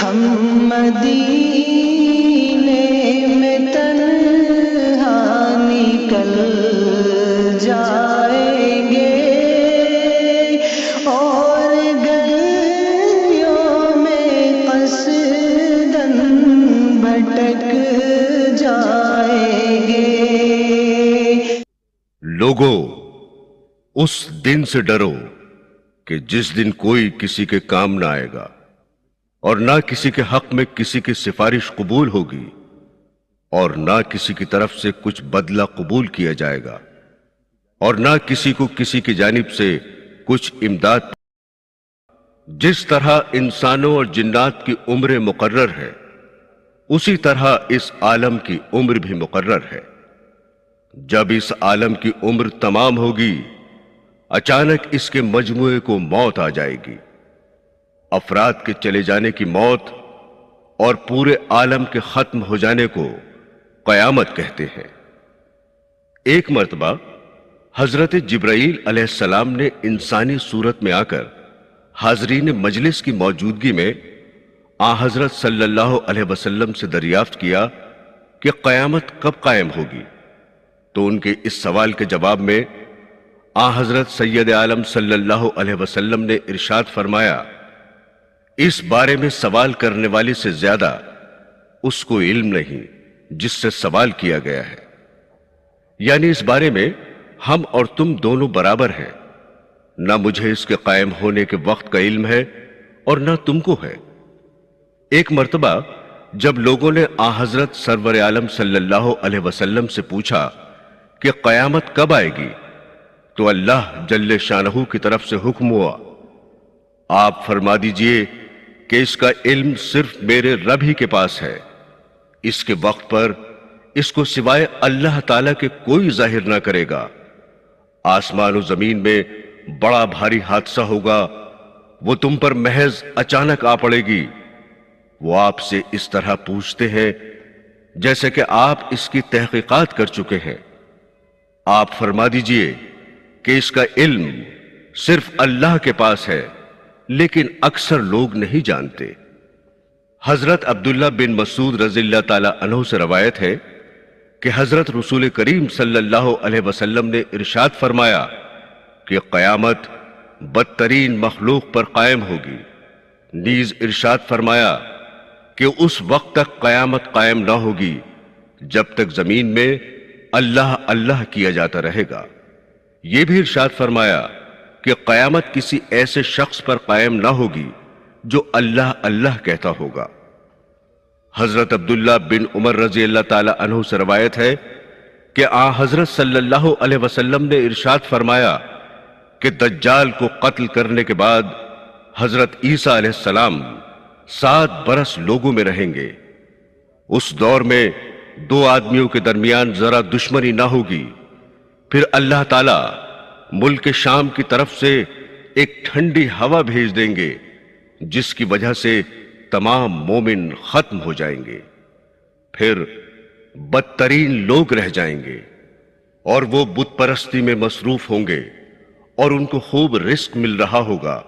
ہم مدینے میں تنہا نکل جائیں گے اور گلیوں میں قصداً بھٹک جائیں گے۔ لوگو، اس دن سے ڈرو کہ جس دن کوئی کسی کے کام نہ آئے گا اور نہ کسی کے حق میں کسی کی سفارش قبول ہوگی اور نہ کسی کی طرف سے کچھ بدلہ قبول کیا جائے گا اور نہ کسی کو کسی کی جانب سے کچھ امداد۔ جس طرح انسانوں اور جنات کی عمر مقرر ہے اسی طرح اس عالم کی عمر بھی مقرر ہے۔ جب اس عالم کی عمر تمام ہوگی اچانک اس کے مجموعے کو موت آ جائے گی۔ افراد کے چلے جانے کی موت اور پورے عالم کے ختم ہو جانے کو قیامت کہتے ہیں۔ ایک مرتبہ حضرت جبرائیل علیہ السلام نے انسانی صورت میں آ کر حاضرین مجلس کی موجودگی میں حضرت صلی اللہ علیہ وسلم سے دریافت کیا کہ قیامت کب قائم ہوگی؟ تو ان کے اس سوال کے جواب میں حضرت سید عالم صلی اللہ علیہ وسلم نے ارشاد فرمایا، اس بارے میں سوال کرنے والے سے زیادہ اس کو علم نہیں جس سے سوال کیا گیا ہے، یعنی اس بارے میں ہم اور تم دونوں برابر ہیں، نہ مجھے اس کے قائم ہونے کے وقت کا علم ہے اور نہ تم کو ہے۔ ایک مرتبہ جب لوگوں نے حضرت سرور عالم صلی اللہ علیہ وسلم سے پوچھا کہ قیامت کب آئے گی تو اللہ جل شانہ کی طرف سے حکم ہوا، آپ فرما دیجئے کہ اس کا علم صرف میرے رب ہی کے پاس ہے، اس کے وقت پر اس کو سوائے اللہ تعالیٰ کے کوئی ظاہر نہ کرے گا۔ آسمان و زمین میں بڑا بھاری حادثہ ہوگا، وہ تم پر محض اچانک آ پڑے گی۔ وہ آپ سے اس طرح پوچھتے ہیں جیسے کہ آپ اس کی تحقیقات کر چکے ہیں۔ آپ فرما دیجئے کہ اس کا علم صرف اللہ کے پاس ہے، لیکن اکثر لوگ نہیں جانتے۔ حضرت عبداللہ بن مسعود رضی اللہ تعالی عنہ سے روایت ہے کہ حضرت رسول کریم صلی اللہ علیہ وسلم نے ارشاد فرمایا کہ قیامت بدترین مخلوق پر قائم ہوگی۔ نیز ارشاد فرمایا کہ اس وقت تک قیامت قائم نہ ہوگی جب تک زمین میں اللہ اللہ کیا جاتا رہے گا۔ یہ بھی ارشاد فرمایا کہ قیامت کسی ایسے شخص پر قائم نہ ہوگی جو اللہ اللہ کہتا ہوگا۔ حضرت عبداللہ بن عمر رضی اللہ تعالی عنہ سے روایت ہے کہ حضرت صلی اللہ علیہ وسلم نے ارشاد فرمایا کہ دجال کو قتل کرنے کے بعد حضرت عیسیٰ علیہ السلام 7 برس لوگوں میں رہیں گے۔ اس دور میں 2 آدمیوں کے درمیان ذرا دشمنی نہ ہوگی، پھر اللہ تعالی ملک شام کی طرف سے ایک ٹھنڈی ہوا بھیج دیں گے جس کی وجہ سے تمام مومن ختم ہو جائیں گے، پھر بدترین لوگ رہ جائیں گے اور وہ بت پرستی میں مصروف ہوں گے اور ان کو خوب رزق مل رہا ہوگا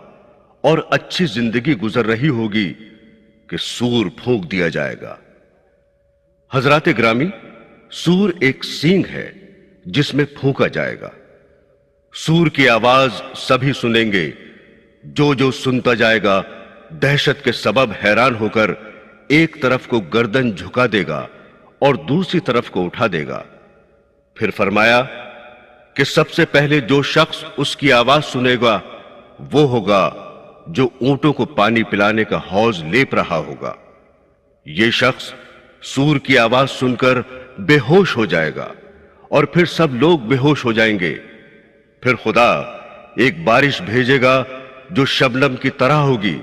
اور اچھی زندگی گزر رہی ہوگی کہ سور پھونک دیا جائے گا۔ حضرات گرامی، سور ایک سینگ ہے جس میں پھونکا جائے گا۔ سور کی آواز سبھی سنیں گے، جو سنتا جائے گا دہشت کے سبب حیران ہو کر ایک طرف کو گردن جھکا دے گا اور دوسری طرف کو اٹھا دے گا۔ پھر فرمایا کہ سب سے پہلے جو شخص اس کی آواز سنے گا وہ ہوگا جو اونٹوں کو پانی پلانے کا حوض لیپ رہا ہوگا۔ یہ شخص سور کی آواز سن کر بے ہوش ہو جائے گا اور پھر سب لوگ بے ہوش ہو جائیں گے۔ پھر خدا ایک بارش بھیجے گا جو شبنم کی طرح ہوگی،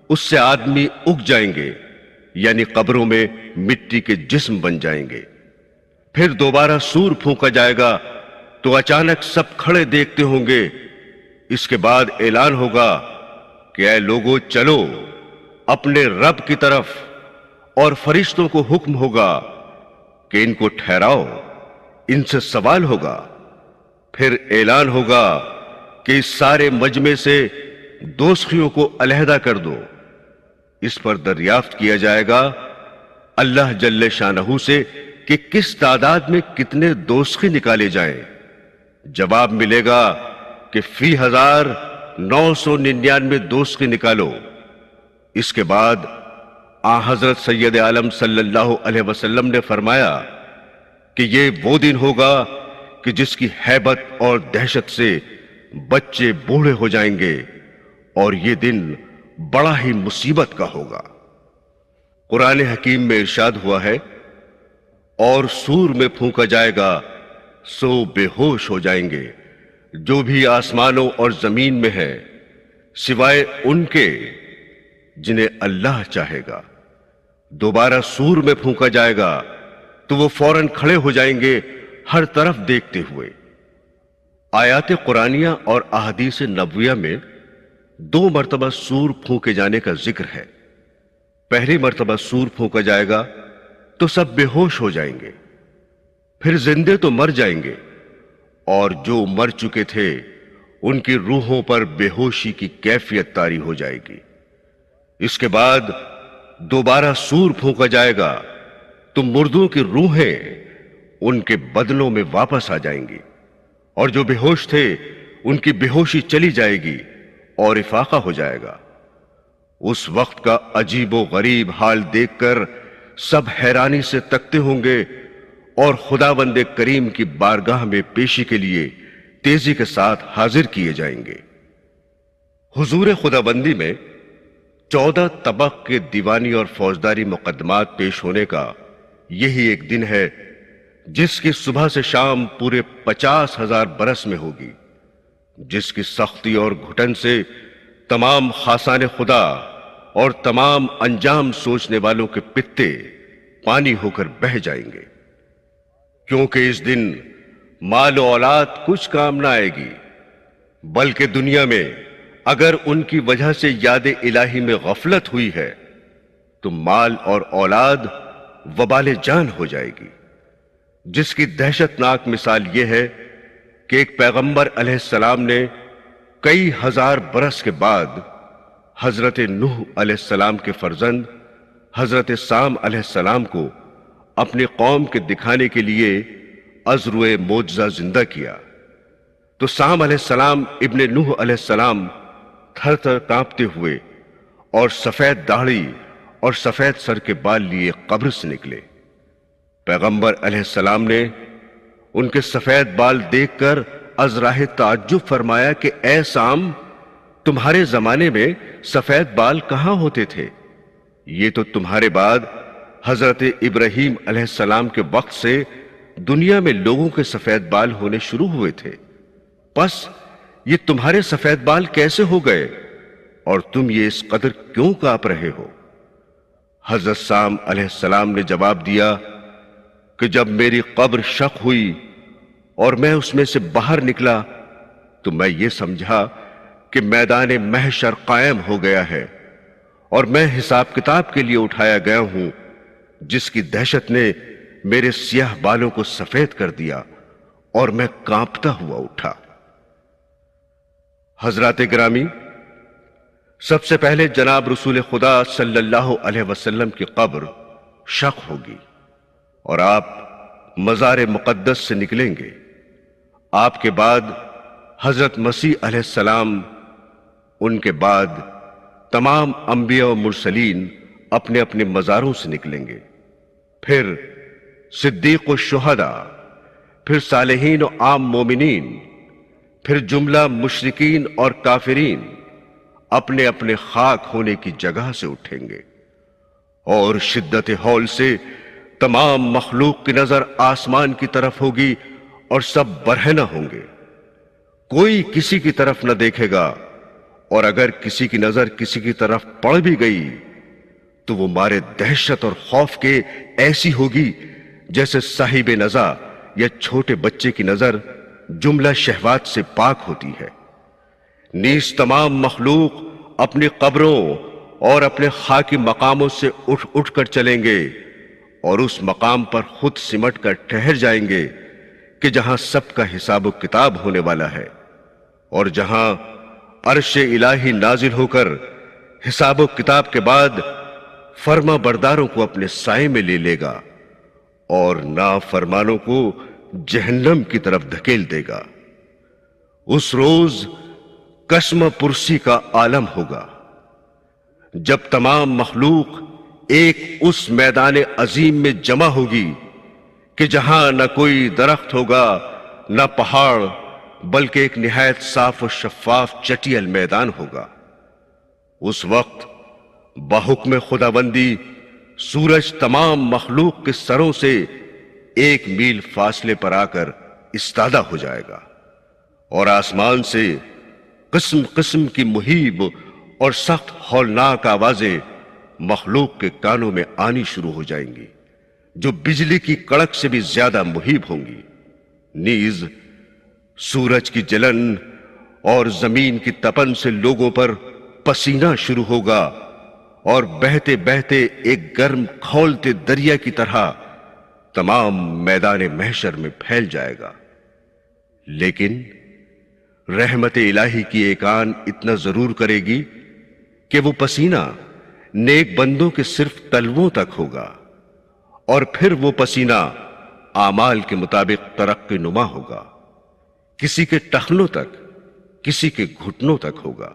اس سے آدمی اگ جائیں گے، یعنی قبروں میں مٹی کے جسم بن جائیں گے۔ پھر دوبارہ سور پھونکا جائے گا تو اچانک سب کھڑے دیکھتے ہوں گے۔ اس کے بعد اعلان ہوگا کہ اے لوگو چلو اپنے رب کی طرف، اور فرشتوں کو حکم ہوگا کہ ان کو ٹھہراؤ، ان سے سوال ہوگا۔ پھر اعلان ہوگا کہ اس سارے مجمع سے دوزخیوں کو علیحدہ کر دو۔ اس پر دریافت کیا جائے گا اللہ جل شانہ سے کہ کس تعداد میں کتنے دوسخی نکالے جائیں۔ جواب ملے گا کہ فی 1999 دوسخی نکالو۔ اس کے بعد آن حضرت سید عالم صلی اللہ علیہ وسلم نے فرمایا کہ یہ وہ دن ہوگا کہ جس کی ہیبت اور دہشت سے بچے بوڑھے ہو جائیں گے، اور یہ دن بڑا ہی مصیبت کا ہوگا۔ قرآن حکیم میں ارشاد ہوا ہے، اور سور میں پھونکا جائے گا سو بے ہوش ہو جائیں گے جو بھی آسمانوں اور زمین میں ہے، سوائے ان کے جنہیں اللہ چاہے گا۔ دوبارہ سور میں پھونکا جائے گا تو وہ فوراً کھڑے ہو جائیں گے ہر طرف دیکھتے ہوئے۔ آیات قرآنیہ اور احادیث نبویہ میں 2 مرتبہ سور پھونکے جانے کا ذکر ہے۔ پہلی مرتبہ سور پھونکا جائے گا تو سب بے ہوش ہو جائیں گے، پھر زندے تو مر جائیں گے، اور جو مر چکے تھے ان کی روحوں پر بے ہوشی کی کیفیت طاری ہو جائے گی۔ اس کے بعد دوبارہ سور پھونکا جائے گا تو مردوں کی روحیں ان کے بدنوں میں واپس آ جائیں گی، اور جو بے ہوش تھے ان کی بے ہوشی چلی جائے گی اور افاقہ ہو جائے گا۔ اس وقت کا عجیب و غریب حال دیکھ کر سب حیرانی سے تکتے ہوں گے، اور خداوند کریم کی بارگاہ میں پیشی کے لیے تیزی کے ساتھ حاضر کیے جائیں گے۔ حضور خداوندی میں 14 طبق کے دیوانی اور فوجداری مقدمات پیش ہونے کا یہی ایک دن ہے جس کی صبح سے شام پورے 50,000 برس میں ہوگی، جس کی سختی اور گھٹن سے تمام خاصان خدا اور تمام انجام سوچنے والوں کے پتے پانی ہو کر بہہ جائیں گے، کیونکہ اس دن مال و اولاد کچھ کام نہ آئے گی، بلکہ دنیا میں اگر ان کی وجہ سے یاد الہی میں غفلت ہوئی ہے تو مال اور اولاد وبال جان ہو جائے گی، جس کی دہشت ناک مثال یہ ہے کہ ایک پیغمبر علیہ السلام نے کئی ہزار برس کے بعد حضرت نوح علیہ السلام کے فرزند حضرت سام علیہ السلام کو اپنی قوم کے دکھانے کے لیے عذرو معجزہ زندہ کیا، تو سام علیہ السلام ابن نوح علیہ السلام تھر تھر کانپتے ہوئے اور سفید داڑھی اور سفید سر کے بال لیے قبر سے نکلے۔ پیغمبر علیہ السلام نے ان کے سفید بال دیکھ کر از راہ تعجب فرمایا کہ اے سام، تمہارے زمانے میں سفید بال کہاں ہوتے تھے؟ یہ تو تمہارے بعد حضرت ابراہیم علیہ السلام کے وقت سے دنیا میں لوگوں کے سفید بال ہونے شروع ہوئے تھے، پس یہ تمہارے سفید بال کیسے ہو گئے اور تم یہ اس قدر کیوں کانپ رہے ہو؟ حضرت سام علیہ السلام نے جواب دیا کہ جب میری قبر شق ہوئی اور میں اس میں سے باہر نکلا تو میں یہ سمجھا کہ میدان محشر قائم ہو گیا ہے اور میں حساب کتاب کے لیے اٹھایا گیا ہوں، جس کی دہشت نے میرے سیاہ بالوں کو سفید کر دیا اور میں کانپتا ہوا اٹھا۔ حضرات گرامی، سب سے پہلے جناب رسول خدا صلی اللہ علیہ وسلم کی قبر شق ہوگی اور آپ مزار مقدس سے نکلیں گے۔ آپ کے بعد حضرت مسیح علیہ السلام، ان کے بعد تمام انبیاء و مرسلین اپنے اپنے مزاروں سے نکلیں گے، پھر صدیق و شہداء، پھر صالحین و عام مومنین، پھر جملہ مشرکین اور کافرین اپنے اپنے خاک ہونے کی جگہ سے اٹھیں گے، اور شدت ہول سے تمام مخلوق کی نظر آسمان کی طرف ہوگی اور سب برہنہ ہوں گے، کوئی کسی کی طرف نہ دیکھے گا، اور اگر کسی کی نظر کسی کی طرف پڑ بھی گئی تو وہ مارے دہشت اور خوف کے ایسی ہوگی جیسے صاحب نزع یا چھوٹے بچے کی نظر جملہ شہوات سے پاک ہوتی ہے۔ نیز تمام مخلوق اپنی قبروں اور اپنے خاکی مقاموں سے اٹھ اٹھ کر چلیں گے اور اس مقام پر خود سمٹ کر ٹھہر جائیں گے کہ جہاں سب کا حساب و کتاب ہونے والا ہے، اور جہاں عرش الہی نازل ہو کر حساب و کتاب کے بعد فرما برداروں کو اپنے سائے میں لے لے گا اور نافرمانوں کو جہنم کی طرف دھکیل دے گا۔ اس روز کشم پرسی کا عالم ہوگا جب تمام مخلوق ایک اس میدان عظیم میں جمع ہوگی کہ جہاں نہ کوئی درخت ہوگا نہ پہاڑ، بلکہ ایک نہایت صاف و شفاف چٹیل میدان ہوگا۔ اس وقت بحکم خداوندی سورج تمام مخلوق کے سروں سے 1 میل فاصلے پر آ کر استادہ ہو جائے گا، اور آسمان سے قسم قسم کی مہیب اور سخت ہولناک آوازیں مخلوق کے کانوں میں آنی شروع ہو جائیں گی، جو بجلی کی کڑک سے بھی زیادہ مہیب ہوں گی۔ نیز سورج کی جلن اور زمین کی تپن سے لوگوں پر پسینہ شروع ہوگا، اور بہتے بہتے ایک گرم کھولتے دریا کی طرح تمام میدان محشر میں پھیل جائے گا۔ لیکن رحمت الہی کی ایک آن اتنا ضرور کرے گی کہ وہ پسینہ نیک بندوں کے صرف تلووں تک ہوگا، اور پھر وہ پسینہ اعمال کے مطابق ترقی نما ہوگا، کسی کے ٹخنوں تک، کسی کے گھٹنوں تک ہوگا،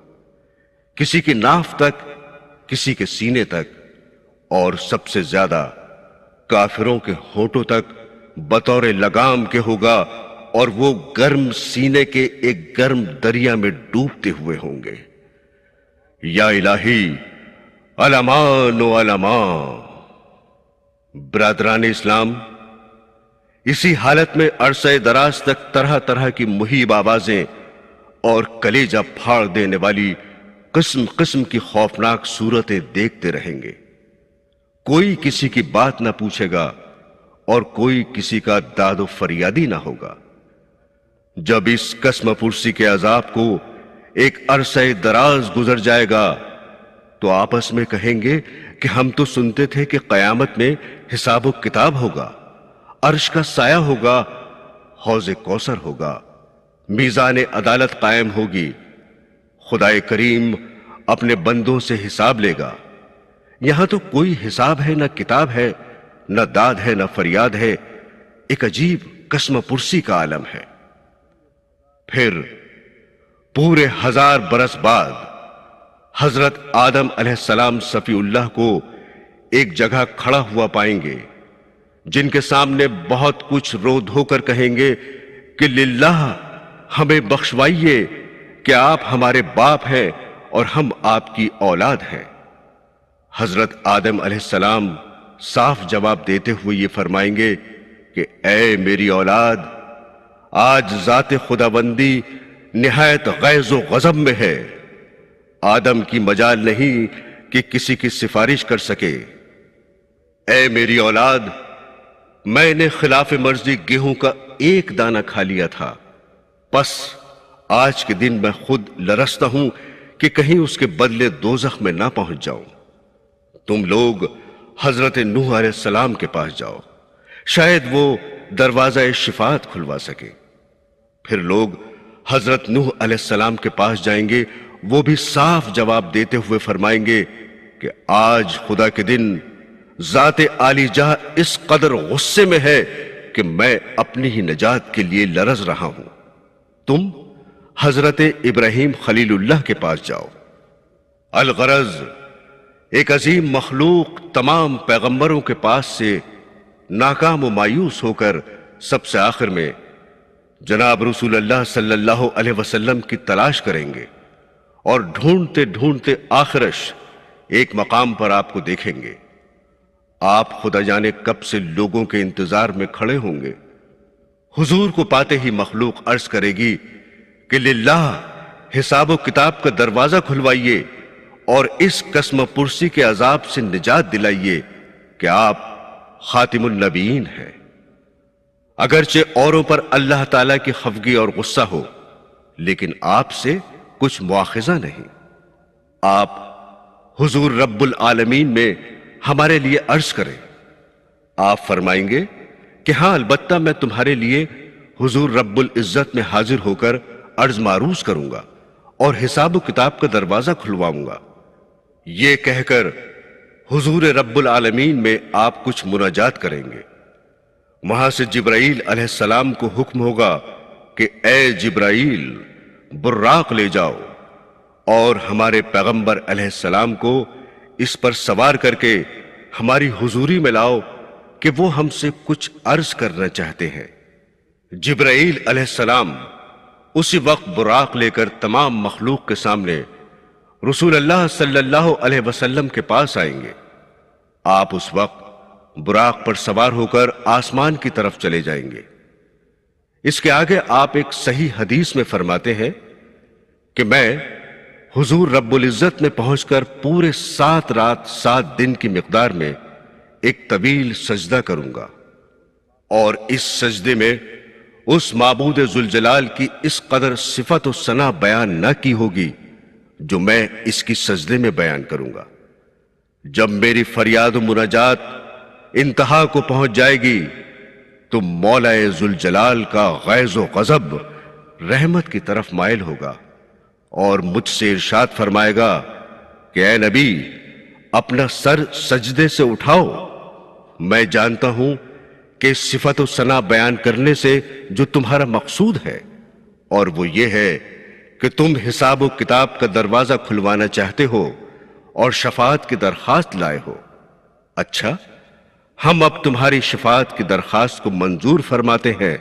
کسی کی ناف تک، کسی کے سینے تک، اور سب سے زیادہ کافروں کے ہونٹوں تک بطور لگام کے ہوگا، اور وہ گرم سینے کے ایک گرم دریا میں ڈوبتے ہوئے ہوں گے۔ یا الہی، علمان و علمان۔ برادران اسلام، اسی حالت میں عرصہ دراز تک طرح طرح کی مہیب آوازیں اور کلیجہ پھاڑ دینے والی قسم قسم کی خوفناک صورتیں دیکھتے رہیں گے۔ کوئی کسی کی بات نہ پوچھے گا اور کوئی کسی کا داد و فریادی نہ ہوگا۔ جب اس قسم پرسی کے عذاب کو ایک عرصہ دراز گزر جائے گا تو آپس میں کہیں گے کہ ہم تو سنتے تھے کہ قیامت میں حساب و کتاب ہوگا، عرش کا سایہ ہوگا، حوض کوثر ہوگا، میزان عدالت قائم ہوگی، خدائے کریم اپنے بندوں سے حساب لے گا۔ یہاں تو کوئی حساب ہے، نہ کتاب ہے، نہ داد ہے، نہ فریاد ہے، ایک عجیب قسم پرسی کا عالم ہے۔ پھر پورے 1000 برس بعد حضرت آدم علیہ السلام صفی اللہ کو ایک جگہ کھڑا ہوا پائیں گے، جن کے سامنے بہت کچھ رو دھو کر کہیں گے کہ للہ ہمیں بخشوائیے کہ آپ ہمارے باپ ہیں اور ہم آپ کی اولاد ہیں۔ حضرت آدم علیہ السلام صاف جواب دیتے ہوئے یہ فرمائیں گے کہ اے میری اولاد، آج ذات خداوندی نہایت غیظ و غضب میں ہے، آدم کی مجال نہیں کہ کسی کی سفارش کر سکے۔ اے میری اولاد، میں نے خلاف مرضی گیہوں کا ایک دانہ کھا لیا تھا، پس آج کے دن میں خود لرزتا ہوں کہ کہیں اس کے بدلے دوزخ میں نہ پہنچ جاؤں۔ تم لوگ حضرت نوح علیہ السلام کے پاس جاؤ، شاید وہ دروازہ شفاعت کھلوا سکے۔ پھر لوگ حضرت نوح علیہ السلام کے پاس جائیں گے، وہ بھی صاف جواب دیتے ہوئے فرمائیں گے کہ آج خدا کے دن ذات عالی جاہ اس قدر غصے میں ہے کہ میں اپنی ہی نجات کے لیے لرز رہا ہوں۔ تم حضرت ابراہیم خلیل اللہ کے پاس جاؤ۔ الغرض ایک عظیم مخلوق تمام پیغمبروں کے پاس سے ناکام و مایوس ہو کر سب سے آخر میں جناب رسول اللہ صلی اللہ علیہ وسلم کی تلاش کریں گے، اور ڈھونڈتے ڈھونڈتے آخرش ایک مقام پر آپ کو دیکھیں گے۔ آپ خدا جانے کب سے لوگوں کے انتظار میں کھڑے ہوں گے۔ حضور کو پاتے ہی مخلوق عرض کرے گی کہ للہ حساب و کتاب کا دروازہ کھلوائیے اور اس قسم پرسی کے عذاب سے نجات دلائیے کہ آپ خاتم النبیین ہیں۔ اگرچہ اوروں پر اللہ تعالیٰ کی خفگی اور غصہ ہو، لیکن آپ سے کچھ مواخذہ نہیں۔ آپ حضور رب العالمین میں ہمارے لیے عرض کریں۔ آپ فرمائیں گے کہ ہاں البتہ میں تمہارے لیے حضور رب العزت میں حاضر ہو کر عرض معروض کروں گا اور حساب و کتاب کا دروازہ کھلواؤں گا۔ یہ کہہ کر حضور رب العالمین میں آپ کچھ مناجات کریں گے۔ وہاں سے جبرائیل علیہ السلام کو حکم ہوگا کہ اے جبرائیل، براق لے جاؤ اور ہمارے پیغمبر علیہ السلام کو اس پر سوار کر کے ہماری حضوری میں لاؤ کہ وہ ہم سے کچھ عرض کرنا چاہتے ہیں۔ جبرائیل علیہ السلام اسی وقت براق لے کر تمام مخلوق کے سامنے رسول اللہ صلی اللہ علیہ وسلم کے پاس آئیں گے۔ آپ اس وقت براق پر سوار ہو کر آسمان کی طرف چلے جائیں گے۔ اس کے آگے آپ ایک صحیح حدیث میں فرماتے ہیں کہ میں حضور رب العزت میں پہنچ کر پورے 7 رات 7 دن کی مقدار میں ایک طویل سجدہ کروں گا، اور اس سجدے میں اس معبود ذوالجلال کی اس قدر صفت و ثنا بیان نہ کی ہوگی جو میں اس کی سجدے میں بیان کروں گا۔ جب میری فریاد و مناجات انتہا کو پہنچ جائے گی تو مولا ذوالجلال کا غیظ و غضب رحمت کی طرف مائل ہوگا اور مجھ سے ارشاد فرمائے گا کہ اے نبی، اپنا سر سجدے سے اٹھاؤ۔ میں جانتا ہوں کہ صفت و ثنا بیان کرنے سے جو تمہارا مقصود ہے، اور وہ یہ ہے کہ تم حساب و کتاب کا دروازہ کھلوانا چاہتے ہو اور شفاعت کی درخواست لائے ہو۔ اچھا، ہم اب تمہاری شفاعت کی درخواست کو منظور فرماتے ہیں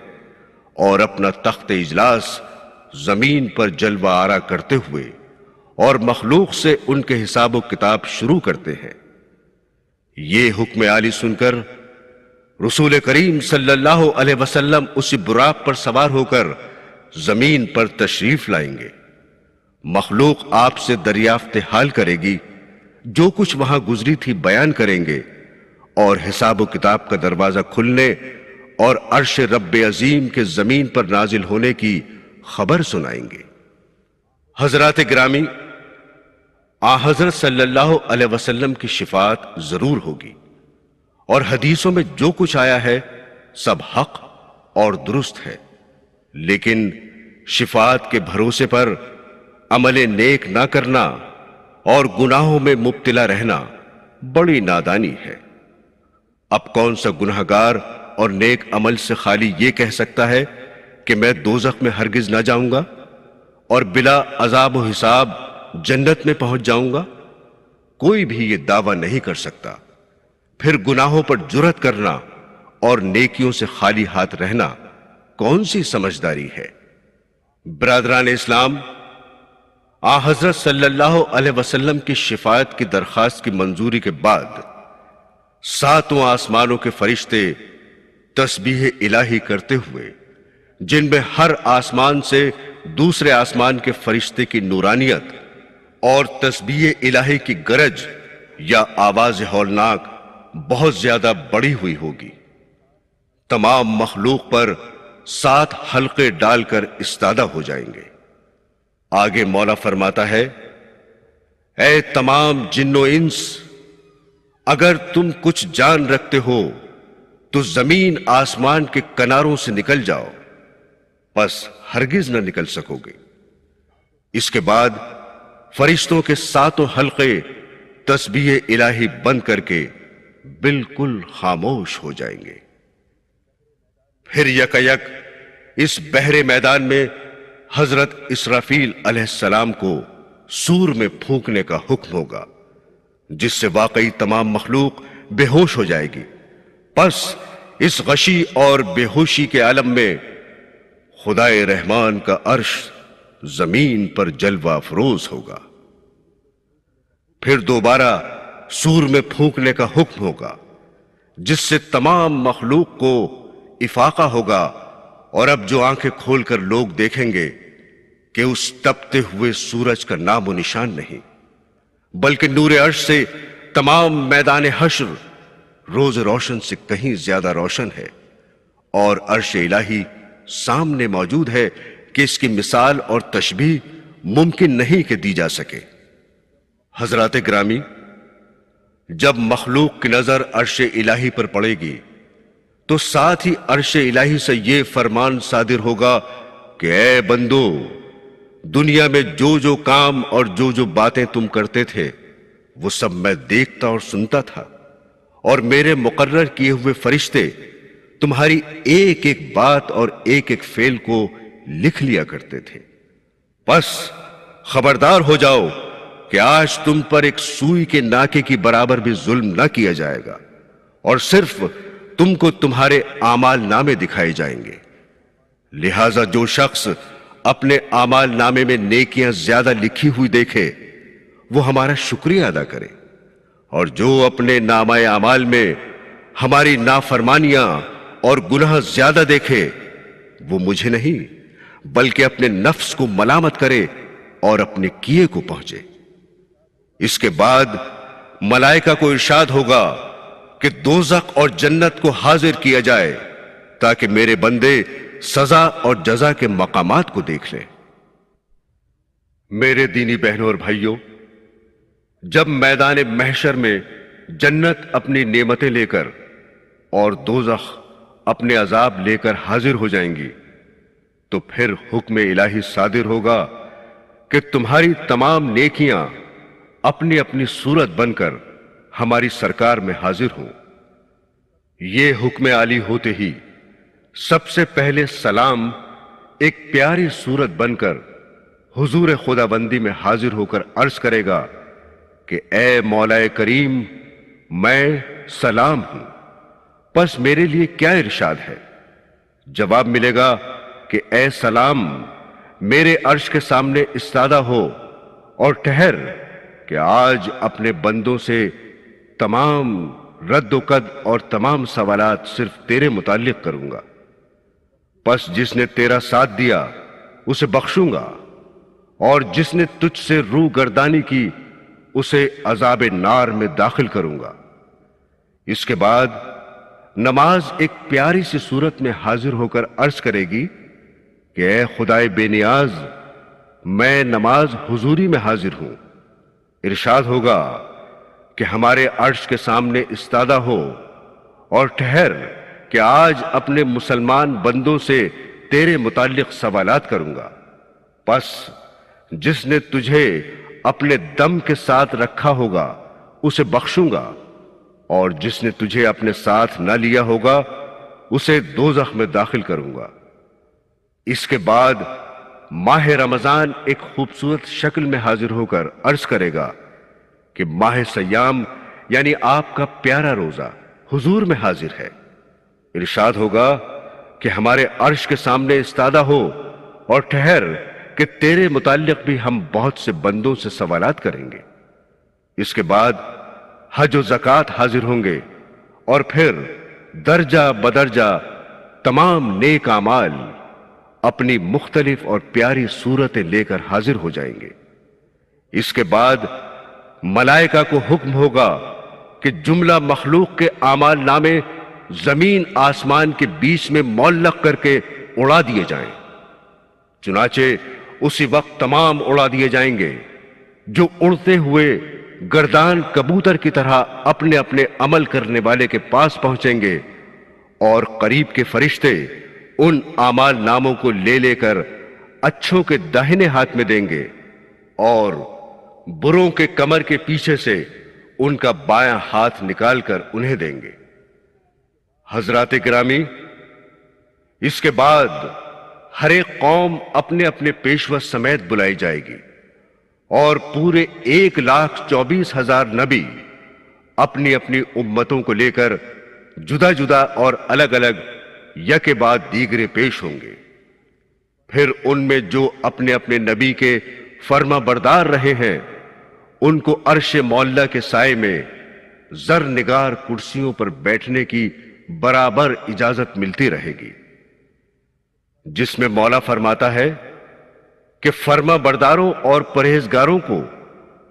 اور اپنا تخت اجلاس زمین پر جلوہ آرا کرتے ہوئے اور مخلوق سے ان کے حساب و کتاب شروع کرتے ہیں۔ یہ حکم عالی سن کر رسول کریم صلی اللہ علیہ وسلم اسی براق پر سوار ہو کر زمین پر تشریف لائیں گے۔ مخلوق آپ سے دریافت حال کرے گی، جو کچھ وہاں گزری تھی بیان کریں گے، اور حساب و کتاب کا دروازہ کھلنے اور عرش رب عظیم کے زمین پر نازل ہونے کی خبر سنائیں گے۔ حضرات گرامی، حضرت صلی اللہ علیہ وسلم کی شفاعت ضرور ہوگی، اور حدیثوں میں جو کچھ آیا ہے سب حق اور درست ہے، لیکن شفاعت کے بھروسے پر عمل نیک نہ کرنا اور گناہوں میں مبتلا رہنا بڑی نادانی ہے۔ اب کون سا گناہگار اور نیک عمل سے خالی یہ کہہ سکتا ہے کہ میں دوزخ میں ہرگز نہ جاؤں گا اور بلا عذاب و حساب جنت میں پہنچ جاؤں گا؟ کوئی بھی یہ دعویٰ نہیں کر سکتا۔ پھر گناہوں پر جرأت کرنا اور نیکیوں سے خالی ہاتھ رہنا کون سی سمجھداری ہے؟ برادران اسلام، حضرت صلی اللہ علیہ وسلم کی شفاعت کی درخواست کی منظوری کے بعد 7 آسمانوں کے فرشتے تسبیح الہی کرتے ہوئے، جن میں ہر آسمان سے دوسرے آسمان کے فرشتے کی نورانیت اور تسبیح الہی کی گرج یا آواز ہولناک بہت زیادہ بڑی ہوئی ہوگی، تمام مخلوق پر 7 حلقے ڈال کر استادہ ہو جائیں گے۔ آگے مولا فرماتا ہے، اے تمام جن و انس، اگر تم کچھ جان رکھتے ہو تو زمین آسمان کے کناروں سے نکل جاؤ، پس ہرگز نہ نکل سکو گے۔ اس کے بعد فرشتوں کے 7 حلقے تسبیح الہی بند کر کے بالکل خاموش ہو جائیں گے۔ پھر یکایک اس بحر میدان میں حضرت اسرافیل علیہ السلام کو سور میں پھونکنے کا حکم ہوگا، جس سے واقعی تمام مخلوق بے ہوش ہو جائے گی۔ پس اس غشی اور بے ہوشی کے عالم میں خدائے رحمان کا عرش زمین پر جلوہ افروز ہوگا۔ پھر دوبارہ سور میں پھونکنے کا حکم ہوگا، جس سے تمام مخلوق کو افاقہ ہوگا، اور اب جو آنکھیں کھول کر لوگ دیکھیں گے کہ اس تپتے ہوئے سورج کا نام و نشان نہیں، بلکہ نور عرش سے تمام میدان حشر روز روشن سے کہیں زیادہ روشن ہے، اور عرش الہی سامنے موجود ہے کہ اس کی مثال اور تشبیہ ممکن نہیں کہ دی جا سکے۔ حضرات گرامی، جب مخلوق کی نظر عرش الہی پر پڑے گی تو ساتھ ہی عرش الہی سے یہ فرمان صادر ہوگا کہ اے بندو، دنیا میں جو جو کام اور جو جو باتیں تم کرتے تھے وہ سب میں دیکھتا اور سنتا تھا، اور میرے مقرر کیے ہوئے فرشتے تمہاری ایک ایک بات اور ایک ایک فعل کو لکھ لیا کرتے تھے۔ بس خبردار ہو جاؤ کہ آج تم پر ایک سوئی کے ناکے کی برابر بھی ظلم نہ کیا جائے گا، اور صرف تم کو تمہارے اعمال نامے دکھائے جائیں گے۔ لہذا جو شخص اپنے اعمال نامے میں نیکیاں زیادہ لکھی ہوئی دیکھے وہ ہمارا شکریہ ادا کرے، اور جو اپنے نامہ اعمال میں ہماری نافرمانیاں اور گناہ زیادہ دیکھے وہ مجھے نہیں بلکہ اپنے نفس کو ملامت کرے اور اپنے کیے کو پہنچے۔ اس کے بعد ملائکہ کو ارشاد ہوگا کہ دوزخ اور جنت کو حاضر کیا جائے تاکہ میرے بندے سزا اور جزا کے مقامات کو دیکھ لیں۔ میرے دینی بہنوں اور بھائیوں، جب میدان محشر میں جنت اپنی نعمتیں لے کر اور دوزخ اپنے عذاب لے کر حاضر ہو جائیں گی تو پھر حکم الہی صادر ہوگا کہ تمہاری تمام نیکیاں اپنی اپنی صورت بن کر ہماری سرکار میں حاضر ہوں۔ یہ حکم عالی ہوتے ہی سب سے پہلے سلام ایک پیاری صورت بن کر حضور خدا بندی میں حاضر ہو کر عرض کرے گا کہ اے مولا کریم، میں سلام ہوں، پس میرے لیے کیا ارشاد ہے؟ جواب ملے گا کہ اے سلام، میرے عرش کے سامنے استادہ ہو اور ٹھہر کہ آج اپنے بندوں سے تمام رد و قد اور تمام سوالات صرف تیرے متعلق کروں گا۔ پس جس نے تیرا ساتھ دیا اسے بخشوں گا، اور جس نے تجھ سے روح گردانی کی اسے عذاب نار میں داخل کروں گا۔ اس کے بعد نماز ایک پیاری سی صورت میں حاضر ہو کر عرض کرے گی کہ اے خدائے بے نیاز، میں نماز حضوری میں حاضر ہوں۔ ارشاد ہوگا کہ ہمارے عرش کے سامنے استادہ ہو اور ٹھہر کہ آج اپنے مسلمان بندوں سے تیرے متعلق سوالات کروں گا۔ پس جس نے تجھے اپنے دم کے ساتھ رکھا ہوگا اسے بخشوں گا، اور جس نے تجھے اپنے ساتھ نہ لیا ہوگا اسے دوزخ میں داخل کروں گا۔ اس کے بعد ماہ رمضان ایک خوبصورت شکل میں حاضر ہو کر عرض کرے گا کہ ماہ سیام یعنی آپ کا پیارا روزہ حضور میں حاضر ہے۔ ارشاد ہوگا کہ ہمارے عرش کے سامنے استادہ ہو اور ٹھہر کہ تیرے متعلق بھی ہم بہت سے بندوں سے سوالات کریں گے۔ اس کے بعد حج و زکوٰۃ حاضر ہوں گے، اور پھر درجہ بدرجہ تمام نیک اعمال اپنی مختلف اور پیاری صورتیں لے کر حاضر ہو جائیں گے۔ اس کے بعد ملائکہ کو حکم ہوگا کہ جملہ مخلوق کے اعمال نامے زمین آسمان کے بیچ میں معلق کر کے اڑا دیے جائیں۔ چنانچہ اسی وقت تمام اڑا دیے جائیں گے، جو اڑتے ہوئے گردان کبوتر کی طرح اپنے اپنے عمل کرنے والے کے پاس پہنچیں گے، اور قریب کے فرشتے ان اعمال ناموں کو لے لے کر اچھوں کے داہنے ہاتھ میں دیں گے، اور بروں کے کمر کے پیچھے سے ان کا بایاں ہاتھ نکال کر انہیں دیں گے۔ حضرات گرامی، اس کے بعد ہر ایک قوم اپنے اپنے پیشوا سمیت بلائی جائے گی، اور پورے 1,24,000 نبی اپنی اپنی امتوں کو لے کر جدا جدا اور الگ الگ یکے بعد دیگرے پیش ہوں گے۔ پھر ان میں جو اپنے اپنے نبی کے فرما بردار رہے ہیں ان کو عرش مولا کے سائے میں زر نگار کرسیوں پر بیٹھنے کی برابر اجازت ملتی رہے گی، جس میں مولا فرماتا ہے کہ فرما برداروں اور پرہیزگاروں کو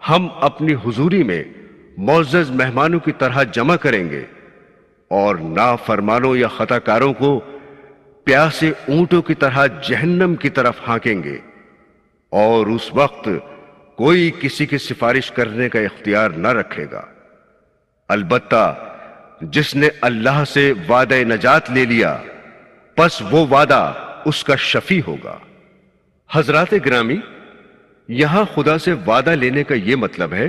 ہم اپنی حضوری میں معزز مہمانوں کی طرح جمع کریں گے، اور نافرمانوں یا خطا کاروں کو پیاسے اونٹوں کی طرح جہنم کی طرف ہانکیں گے، اور اس وقت کوئی کسی کی سفارش کرنے کا اختیار نہ رکھے گا، البتہ جس نے اللہ سے وعدہ نجات لے لیا پس وہ وعدہ اس کا شفیع ہوگا۔ حضرات گرامی، یہاں خدا سے وعدہ لینے کا یہ مطلب ہے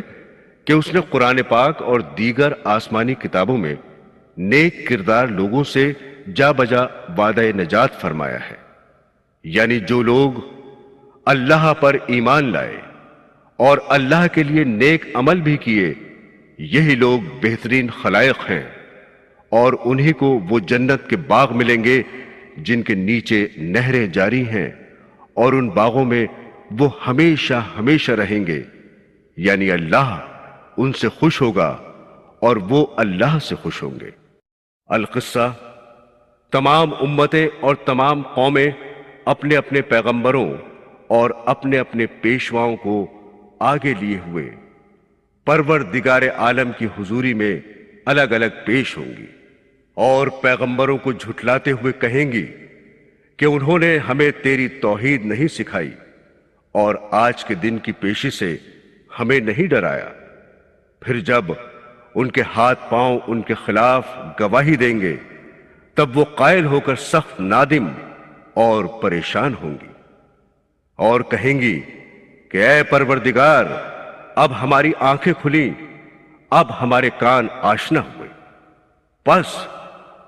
کہ اس نے قرآن پاک اور دیگر آسمانی کتابوں میں نیک کردار لوگوں سے جا بجا وعدہ نجات فرمایا ہے، یعنی جو لوگ اللہ پر ایمان لائے اور اللہ کے لیے نیک عمل بھی کیے، یہی لوگ بہترین خلائق ہیں، اور انہی کو وہ جنت کے باغ ملیں گے جن کے نیچے نہریں جاری ہیں، اور ان باغوں میں وہ ہمیشہ ہمیشہ رہیں گے، یعنی اللہ ان سے خوش ہوگا اور وہ اللہ سے خوش ہوں گے۔ القصہ، تمام امتیں اور تمام قومیں اپنے اپنے پیغمبروں اور اپنے اپنے پیشواؤں کو آگے لیے ہوئے پروردگار عالم کی حضوری میں الگ الگ پیش ہوں گی، اور پیغمبروں کو جھٹلاتے ہوئے کہیں گی کہ انہوں نے ہمیں تیری توحید نہیں سکھائی اور آج کے دن کی پیشی سے ہمیں نہیں ڈرایا۔ پھر جب ان کے ہاتھ پاؤں ان کے خلاف گواہی دیں گے، تب وہ قائل ہو کر سخت نادم اور پریشان ہوں گی، اور کہیں گی کہ اے پروردگار، اب ہماری آنکھیں کھلیں، اب ہمارے کان آشنا ہوئے، پس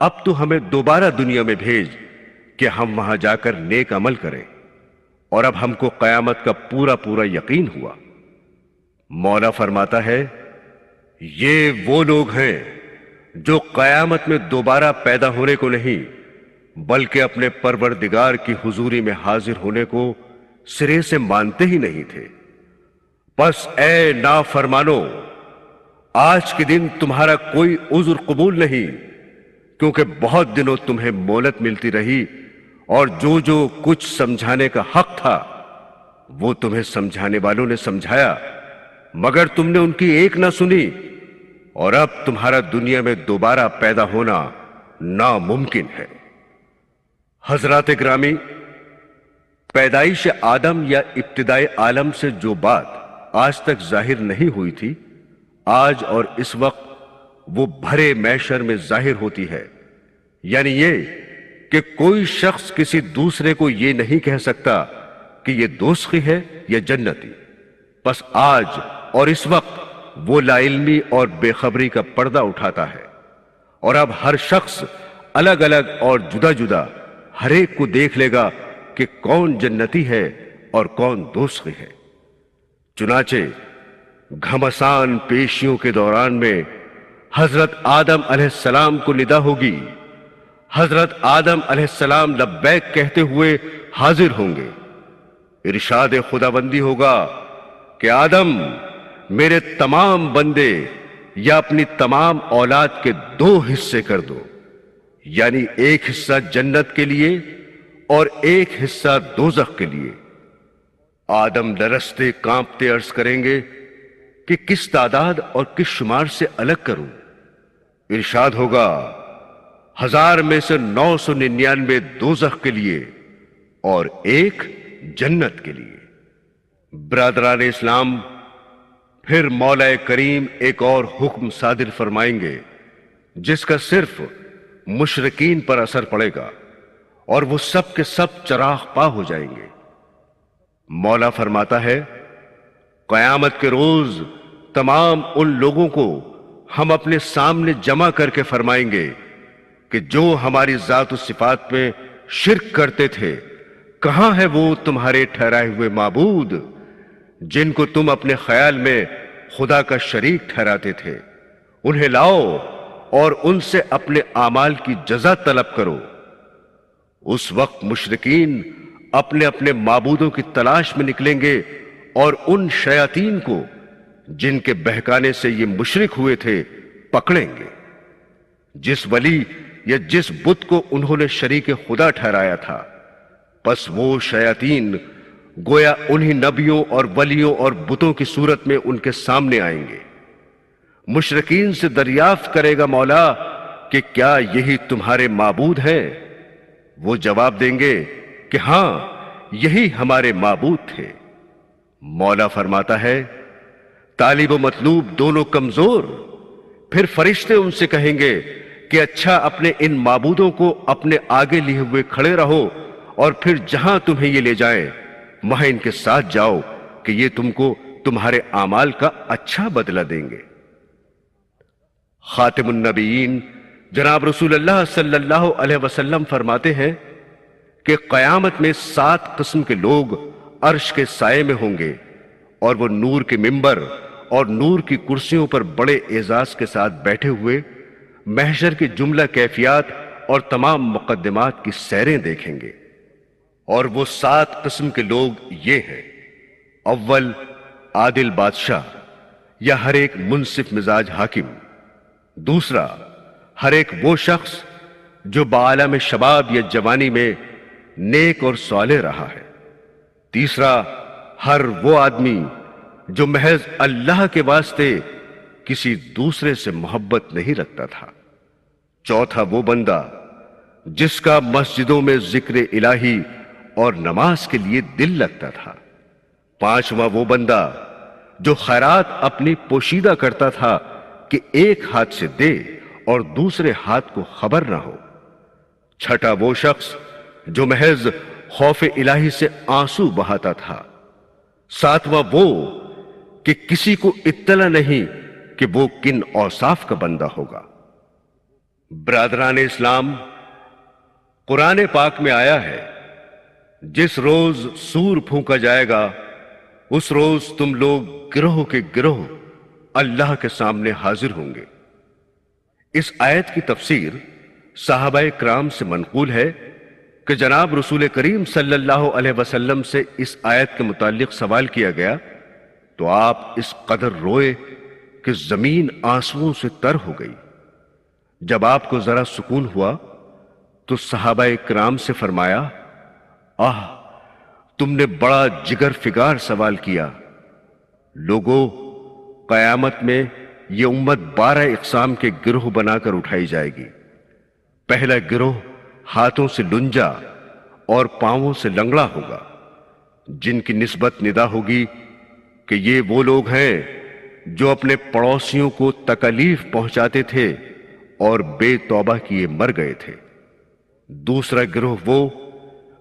اب تو ہمیں دوبارہ دنیا میں بھیج کہ ہم وہاں جا کر نیک عمل کریں، اور اب ہم کو قیامت کا پورا پورا یقین ہوا۔ مولا فرماتا ہے، یہ وہ لوگ ہیں جو قیامت میں دوبارہ پیدا ہونے کو نہیں بلکہ اپنے پروردگار کی حضوری میں حاضر ہونے کو سرے سے مانتے ہی نہیں تھے۔ پس اے نافرمانو، آج کے دن تمہارا کوئی عذر قبول نہیں، کیونکہ بہت دنوں تمہیں مہلت ملتی رہی، اور جو جو کچھ سمجھانے کا حق تھا وہ تمہیں سمجھانے والوں نے سمجھایا، مگر تم نے ان کی ایک نہ سنی، اور اب تمہارا دنیا میں دوبارہ پیدا ہونا ناممکن ہے۔ حضرات گرامی، پیدائش آدم یا ابتدائے عالم سے جو بات آج تک ظاہر نہیں ہوئی تھی، آج اور اس وقت وہ بھرے محشر میں ظاہر ہوتی ہے، یعنی یہ کہ کوئی شخص کسی دوسرے کو یہ نہیں کہہ سکتا کہ یہ دوزخی ہے یا جنتی۔ پس آج اور اس وقت وہ لا علمی اور بے خبری کا پردہ اٹھاتا ہے، اور اب ہر شخص الگ الگ اور جدا جدا ہر ایک کو دیکھ لے گا کہ کون جنتی ہے اور کون دوزخی ہے۔ چنانچہ گھمسان پیشیوں کے دوران میں حضرت آدم علیہ السلام کو ندا ہوگی، حضرت آدم علیہ السلام لبیک کہتے ہوئے حاضر ہوں گے، ارشاد خداوندی ہوگا کہ آدم، میرے تمام بندے یا اپنی تمام اولاد کے 2 حصے کر دو، یعنی ایک حصہ جنت کے لیے اور ایک حصہ دوزخ کے لیے۔ آدم لرزتے کانپتے عرض کریں گے کہ کس تعداد اور کس شمار سے الگ کروں؟ ارشاد ہوگا 1000 میں سے 999 دوزخ کے لیے اور 1 جنت کے لیے۔ برادران اسلام، پھر مولا کریم ایک اور حکم صادر فرمائیں گے جس کا صرف مشرکین پر اثر پڑے گا، اور وہ سب کے سب چراغ پا ہو جائیں گے۔ مولا فرماتا ہے، قیامت کے روز تمام ان لوگوں کو ہم اپنے سامنے جمع کر کے فرمائیں گے کہ جو ہماری ذات و صفات میں شرک کرتے تھے، کہاں ہے وہ تمہارے ٹھہرائے ہوئے معبود جن کو تم اپنے خیال میں خدا کا شریک ٹھہراتے تھے؟ انہیں لاؤ اور ان سے اپنے اعمال کی جزا طلب کرو۔ اس وقت مشرکین اپنے اپنے معبودوں کی تلاش میں نکلیں گے اور ان شیاطین کو جن کے بہکانے سے یہ مشرک ہوئے تھے پکڑیں گے۔ جس ولی یا جس بت کو انہوں نے شریک خدا ٹھہرایا تھا، پس وہ شیاطین گویا انہی نبیوں اور ولیوں اور بتوں کی صورت میں ان کے سامنے آئیں گے۔ مشرکین سے دریافت کرے گا مولا کہ کیا یہی تمہارے معبود ہیں؟ وہ جواب دیں گے کہ ہاں، یہی ہمارے معبود تھے۔ مولا فرماتا ہے، طالب و مطلوب دونوں کمزور۔ پھر فرشتے ان سے کہیں گے کہ اچھا، اپنے ان معبودوں کو اپنے آگے لیے ہوئے کھڑے رہو، اور پھر جہاں تمہیں یہ لے جائیں وہاں ان کے ساتھ جاؤ کہ یہ تم کو تمہارے اعمال کا اچھا بدلہ دیں گے۔ خاتم النبیین جناب رسول اللہ صلی اللہ علیہ وسلم فرماتے ہیں کہ قیامت میں 7 قسم کے لوگ عرش کے سائے میں ہوں گے، اور وہ نور کے ممبر اور نور کی کرسیوں پر بڑے اعزاز کے ساتھ بیٹھے ہوئے محشر کی جملہ کیفیات اور تمام مقدمات کی سیریں دیکھیں گے۔ اور وہ 7 قسم کے لوگ یہ ہیں: اول، عادل بادشاہ یا ہر ایک منصف مزاج حاکم۔ دوسرا، ہر ایک وہ شخص جو بعالم شباب یا جوانی میں نیک اور صالح رہا ہے۔ تیسرا، ہر وہ آدمی جو محض اللہ کے واسطے کسی دوسرے سے محبت نہیں رکھتا تھا۔ چوتھا، وہ بندہ جس کا مسجدوں میں ذکر الہی اور نماز کے لیے دل لگتا تھا۔ پانچواں، وہ بندہ جو خیرات اپنی پوشیدہ کرتا تھا کہ ایک ہاتھ سے دے اور دوسرے ہاتھ کو خبر نہ ہو۔ چھٹا، وہ شخص جو محض خوف الہی سے آنسو بہاتا تھا۔ ساتواں، وہ کہ کسی کو اطلاع نہیں کہ وہ کن اوصاف کا بندہ ہوگا۔ برادران اسلام، قرآن پاک میں آیا ہے، جس روز سور پھونکا جائے گا اس روز تم لوگ گروہ کے گروہ اللہ کے سامنے حاضر ہوں گے۔ اس آیت کی تفسیر صحابہ کرام سے منقول ہے کہ جناب رسول کریم صلی اللہ علیہ وسلم سے اس آیت کے متعلق سوال کیا گیا تو آپ اس قدر روئے کہ زمین آنسوؤں سے تر ہو گئی۔ جب آپ کو ذرا سکون ہوا تو صحابہ کرام سے فرمایا، آہ، تم نے بڑا جگر فگار سوال کیا۔ لوگوں، قیامت میں یہ امت 12 اقسام کے گروہ بنا کر اٹھائی جائے گی۔ پہلا گروہ ہاتھوں سے لنجا اور پاؤں سے لنگڑا ہوگا، جن کی نسبت ندا ہوگی کہ یہ وہ لوگ ہیں جو اپنے پڑوسیوں کو تکلیف پہنچاتے تھے اور بے توبہ کیے مر گئے تھے۔ دوسرا گروہ وہ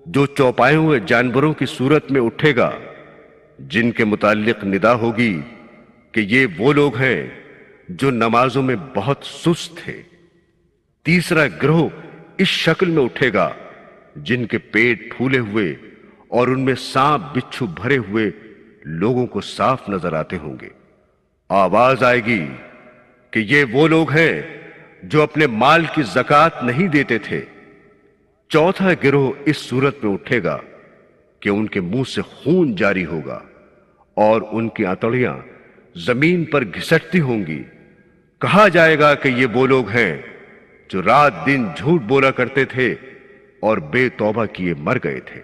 جو چوپائے ہوئے جانوروں کی صورت میں اٹھے گا، جن کے متعلق ندا ہوگی کہ یہ وہ لوگ ہیں جو نمازوں میں بہت سست تھے۔ تیسرا گروہ اس شکل میں اٹھے گا جن کے پیٹ پھولے ہوئے اور ان میں سانپ بچھو بھرے ہوئے لوگوں کو صاف نظر آتے ہوں گے۔ آواز آئے گی کہ یہ وہ لوگ ہیں جو اپنے مال کی زکوٰۃ نہیں دیتے تھے۔ چوتھا گروہ اس صورت میں اٹھے گا کہ ان کے منہ سے خون جاری ہوگا اور ان کی انتڑیاں زمین پر گھسٹتی ہوں گی۔ کہا جائے گا کہ یہ وہ لوگ ہیں جو رات دن جھوٹ بولا کرتے تھے اور بے توبہ کیے مر گئے تھے۔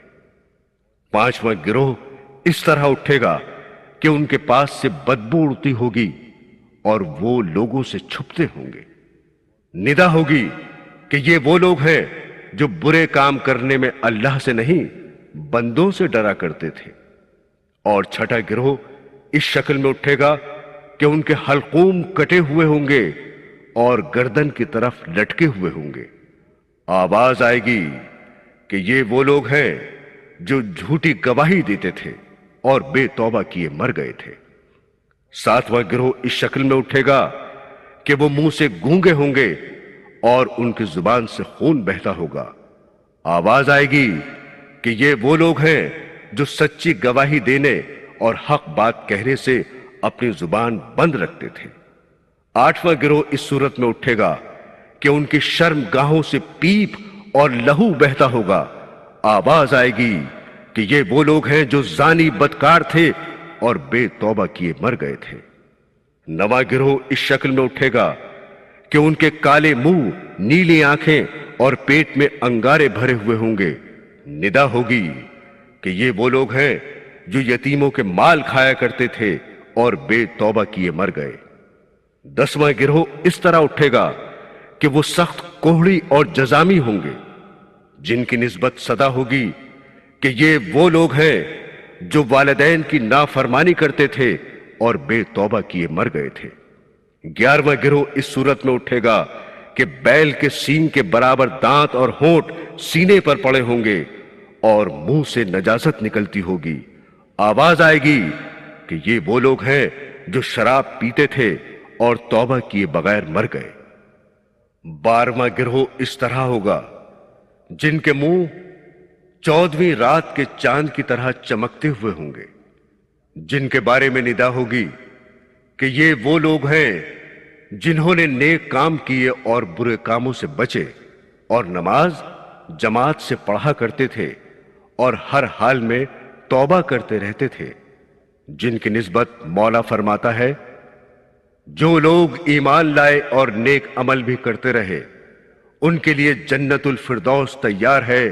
پانچواں گروہ اس طرح اٹھے گا کہ ان کے پاس سے بدبو اڑتی ہوگی اور وہ لوگوں سے چھپتے ہوں گے۔ ندا ہوگی کہ یہ وہ لوگ ہیں جو برے کام کرنے میں اللہ سے نہیں بندوں سے ڈرا کرتے تھے۔ اور چھٹا گروہ اس شکل میں اٹھے گا کہ ان کے حلقوم کٹے ہوئے ہوں گے اور گردن کی طرف لٹکے ہوئے ہوں گے۔ آواز آئے گی کہ یہ وہ لوگ ہیں جو جھوٹی گواہی دیتے تھے اور بے توبہ کیے مر گئے تھے۔ ساتواں گروہ اس شکل میں اٹھے گا کہ وہ منہ سے گونگے ہوں گے اور ان کی زبان سے خون بہتا ہوگا۔ آواز آئے گی کہ یہ وہ لوگ ہیں جو سچی گواہی دینے اور حق بات کہنے سے اپنی زبان بند رکھتے تھے۔ آٹھواں گروہ اس صورت میں اٹھے گا کہ ان کی شرم گاہوں سے پیپ اور لہو بہتا ہوگا۔ آواز آئے گی کہ یہ وہ لوگ ہیں جو زانی بدکار تھے اور بے توبہ کیے مر گئے تھے۔ نواں گروہ اس شکل میں اٹھے گا کہ ان کے کالے منہ، نیلی آنکھیں اور پیٹ میں انگارے بھرے ہوئے ہوں گے۔ ندا ہوگی کہ یہ وہ لوگ ہیں جو یتیموں کے مال کھایا کرتے تھے اور بے توبہ کیے مر گئے۔ دسواں گروہ اس طرح اٹھے گا کہ وہ سخت کوہڑی اور جزامی ہوں گے، جن کی نسبت صدا ہوگی کہ یہ وہ لوگ ہیں جو والدین کی نافرمانی کرتے تھے اور بے توبہ کیے مر گئے تھے۔ 11واں گروہ اس صورت میں اٹھے گا کہ بیل کے سینگ کے برابر دانت اور ہونٹ سینے پر پڑے ہوں گے اور منہ سے نجاست نکلتی ہوگی۔ آواز آئے گی کہ یہ وہ لوگ ہیں جو شراب پیتے تھے اور توبہ کیے بغیر مر گئے۔ 12واں گروہ اس طرح ہوگا جن کے منہ 14ویں رات کے چاند کی طرح چمکتے ہوئے ہوں گے، جن کے بارے میں ندا ہوگی کہ یہ وہ لوگ ہیں جنہوں نے نیک کام کیے اور برے کاموں سے بچے اور نماز جماعت سے پڑھا کرتے تھے اور ہر حال میں توبہ کرتے رہتے تھے، جن کی نسبت مولا فرماتا ہے جو لوگ ایمان لائے اور نیک عمل بھی کرتے رہے ان کے لیے جنت الفردوس تیار ہے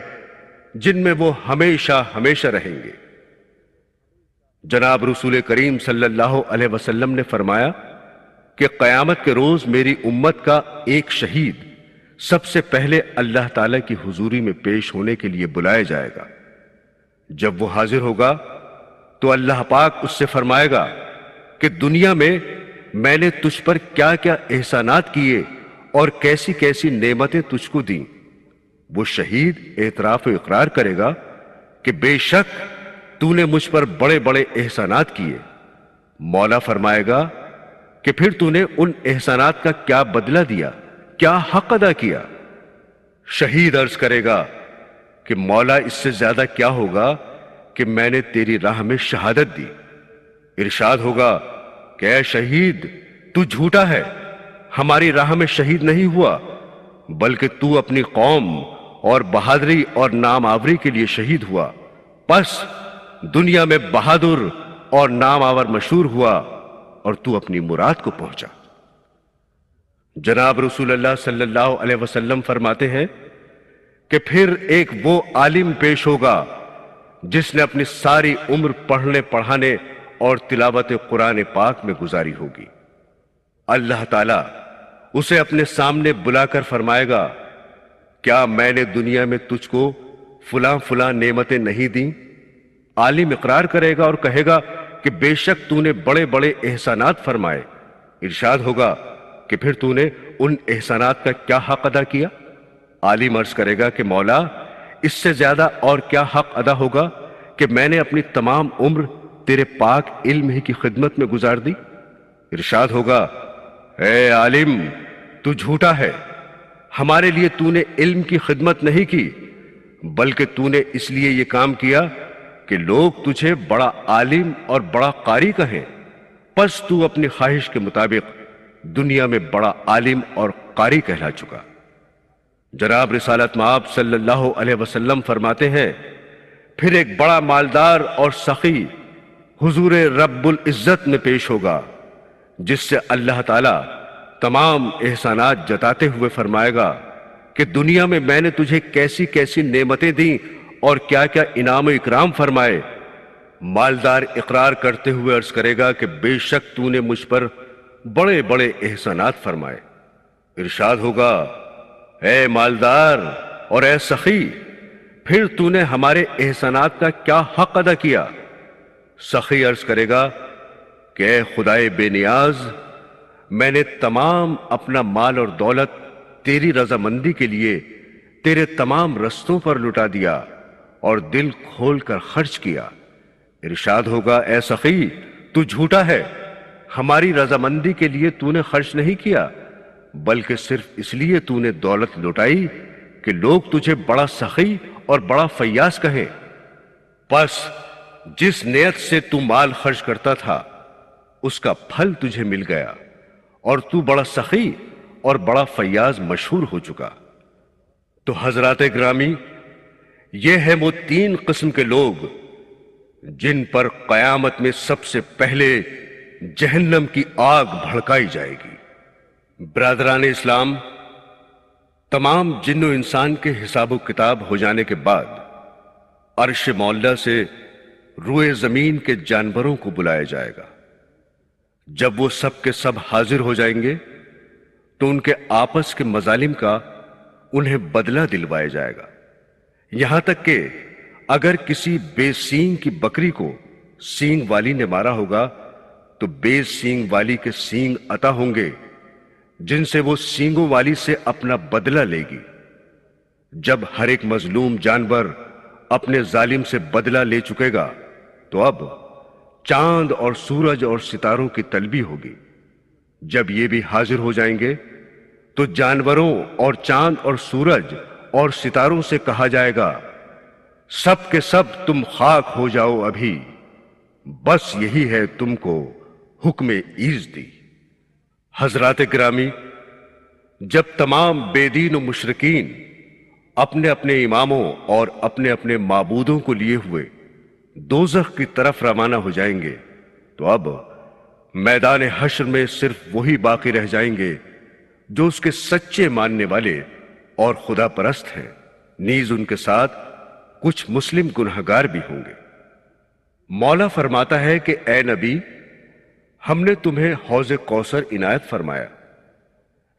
جن میں وہ ہمیشہ ہمیشہ رہیں گے۔ جناب رسول کریم صلی اللہ علیہ وسلم نے فرمایا کہ قیامت کے روز میری امت کا ایک شہید سب سے پہلے اللہ تعالی کی حضوری میں پیش ہونے کے لیے بلایا جائے گا۔ جب وہ حاضر ہوگا تو اللہ پاک اس سے فرمائے گا کہ دنیا میں نے تجھ پر کیا کیا احسانات کیے اور کیسی کیسی نعمتیں تجھ کو دیں۔ وہ شہید اعتراف و اقرار کرے گا کہ بے شک تو نے مجھ پر بڑے بڑے احسانات کیے۔ مولا فرمائے گا کہ پھر تو نے ان احسانات کا کیا بدلہ دیا، کیا حق ادا کیا؟ شہید عرض کرے گا کہ مولا اس سے زیادہ کیا ہوگا کہ میں نے تیری راہ میں شہادت دی۔ ارشاد ہوگا کہ اے شہید تو جھوٹا ہے، ہماری راہ میں شہید نہیں ہوا بلکہ تو اپنی قوم اور بہادری اور نام آوری کے لیے شہید ہوا، پس دنیا میں بہادر اور نام آور مشہور ہوا اور تو اپنی مراد کو پہنچا۔ جناب رسول اللہ صلی اللہ علیہ وسلم فرماتے ہیں کہ پھر ایک وہ عالم پیش ہوگا جس نے اپنی ساری عمر پڑھنے پڑھانے اور تلاوت قرآن پاک میں گزاری ہوگی۔ اللہ تعالیٰ اسے اپنے سامنے بلا کر فرمائے گا کیا میں نے دنیا میں تجھ کو فلاں فلاں نعمتیں نہیں دیں؟ عالم اقرار کرے گا اور کہے گا کہ بے شک تو نے بڑے بڑے احسانات فرمائے۔ ارشاد ہوگا کہ پھر تو نے ان احسانات کا کیا حق ادا کیا؟ عالم عرض کرے گا کہ مولا اس سے زیادہ اور کیا حق ادا ہوگا کہ میں نے اپنی تمام عمر تیرے پاک علم ہی کی خدمت میں گزار دی۔ ارشاد ہوگا اے عالم تو جھوٹا ہے، ہمارے لیے تو نے علم کی خدمت نہیں کی بلکہ تو نے اس لیے یہ کام کیا کہ لوگ تجھے بڑا عالم اور بڑا قاری کہیں، پس تو اپنی خواہش کے مطابق دنیا میں بڑا عالم اور قاری کہلا چکا۔ جناب رسالت مآب صلی اللہ علیہ وسلم فرماتے ہیں پھر ایک بڑا مالدار اور سخی حضور رب العزت میں پیش ہوگا جس سے اللہ تعالی تمام احسانات جتاتے ہوئے فرمائے گا کہ دنیا میں نے تجھے کیسی کیسی نعمتیں دیں اور کیا کیا انعام و اکرام فرمائے۔ مالدار اقرار کرتے ہوئے عرض کرے گا کہ بے شک تو نے مجھ پر بڑے بڑے احسانات فرمائے۔ ارشاد ہوگا اے مالدار اور اے سخی پھر تو نے ہمارے احسانات کا کیا حق ادا کیا؟ سخی عرض کرے گا کہ اے خدائے بے نیاز، میں نے تمام اپنا مال اور دولت تیری رضامندی کے لیے تیرے تمام رستوں پر لٹا دیا اور دل کھول کر خرچ کیا۔ ارشاد ہوگا اے سخی تو جھوٹا ہے، ہماری رضامندی کے لیے تو نے خرچ نہیں کیا بلکہ صرف اس لیے تو نے دولت لٹائی کہ لوگ تجھے بڑا سخی اور بڑا فیاض کہیں۔ پس جس نیت سے تو مال خرچ کرتا تھا اس کا پھل تجھے مل گیا اور تو بڑا سخی اور بڑا فیاض مشہور ہو چکا۔ تو حضرات گرامی، یہ ہے وہ 3 قسم کے لوگ جن پر قیامت میں سب سے پہلے جہنم کی آگ بھڑکائی جائے گی۔ برادران اسلام، تمام جن و انسان کے حساب و کتاب ہو جانے کے بعد عرش مولا سے روئے زمین کے جانوروں کو بلایا جائے گا۔ جب وہ سب کے سب حاضر ہو جائیں گے تو ان کے آپس کے مظالم کا انہیں بدلہ دلوایا جائے گا، یہاں تک کہ اگر کسی بے سینگ کی بکری کو سینگ والی نے مارا ہوگا تو بے سینگ والی کے سینگ عطا ہوں گے جن سے وہ سینگوں والی سے اپنا بدلہ لے گی۔ جب ہر ایک مظلوم جانور اپنے ظالم سے بدلہ لے چکے گا تو اب چاند اور سورج اور ستاروں کی طلبی ہوگی۔ جب یہ بھی حاضر ہو جائیں گے تو جانوروں اور چاند اور سورج اور ستاروں سے کہا جائے گا، سب کے سب تم خاک ہو جاؤ ابھی، بس یہی ہے تم کو حکم ایز دی۔ حضرات گرامی، جب تمام بے دین و مشرکین اپنے اپنے اماموں اور اپنے اپنے معبودوں کو لیے ہوئے دوزخ کی طرف روانہ ہو جائیں گے تو اب میدان حشر میں صرف وہی باقی رہ جائیں گے جو اس کے سچے ماننے والے اور خدا پرست ہیں، نیز ان کے ساتھ کچھ مسلم گنہگار بھی ہوں گے۔ مولا فرماتا ہے کہ اے نبی، ہم نے تمہیں حوض کوثر عنایت فرمایا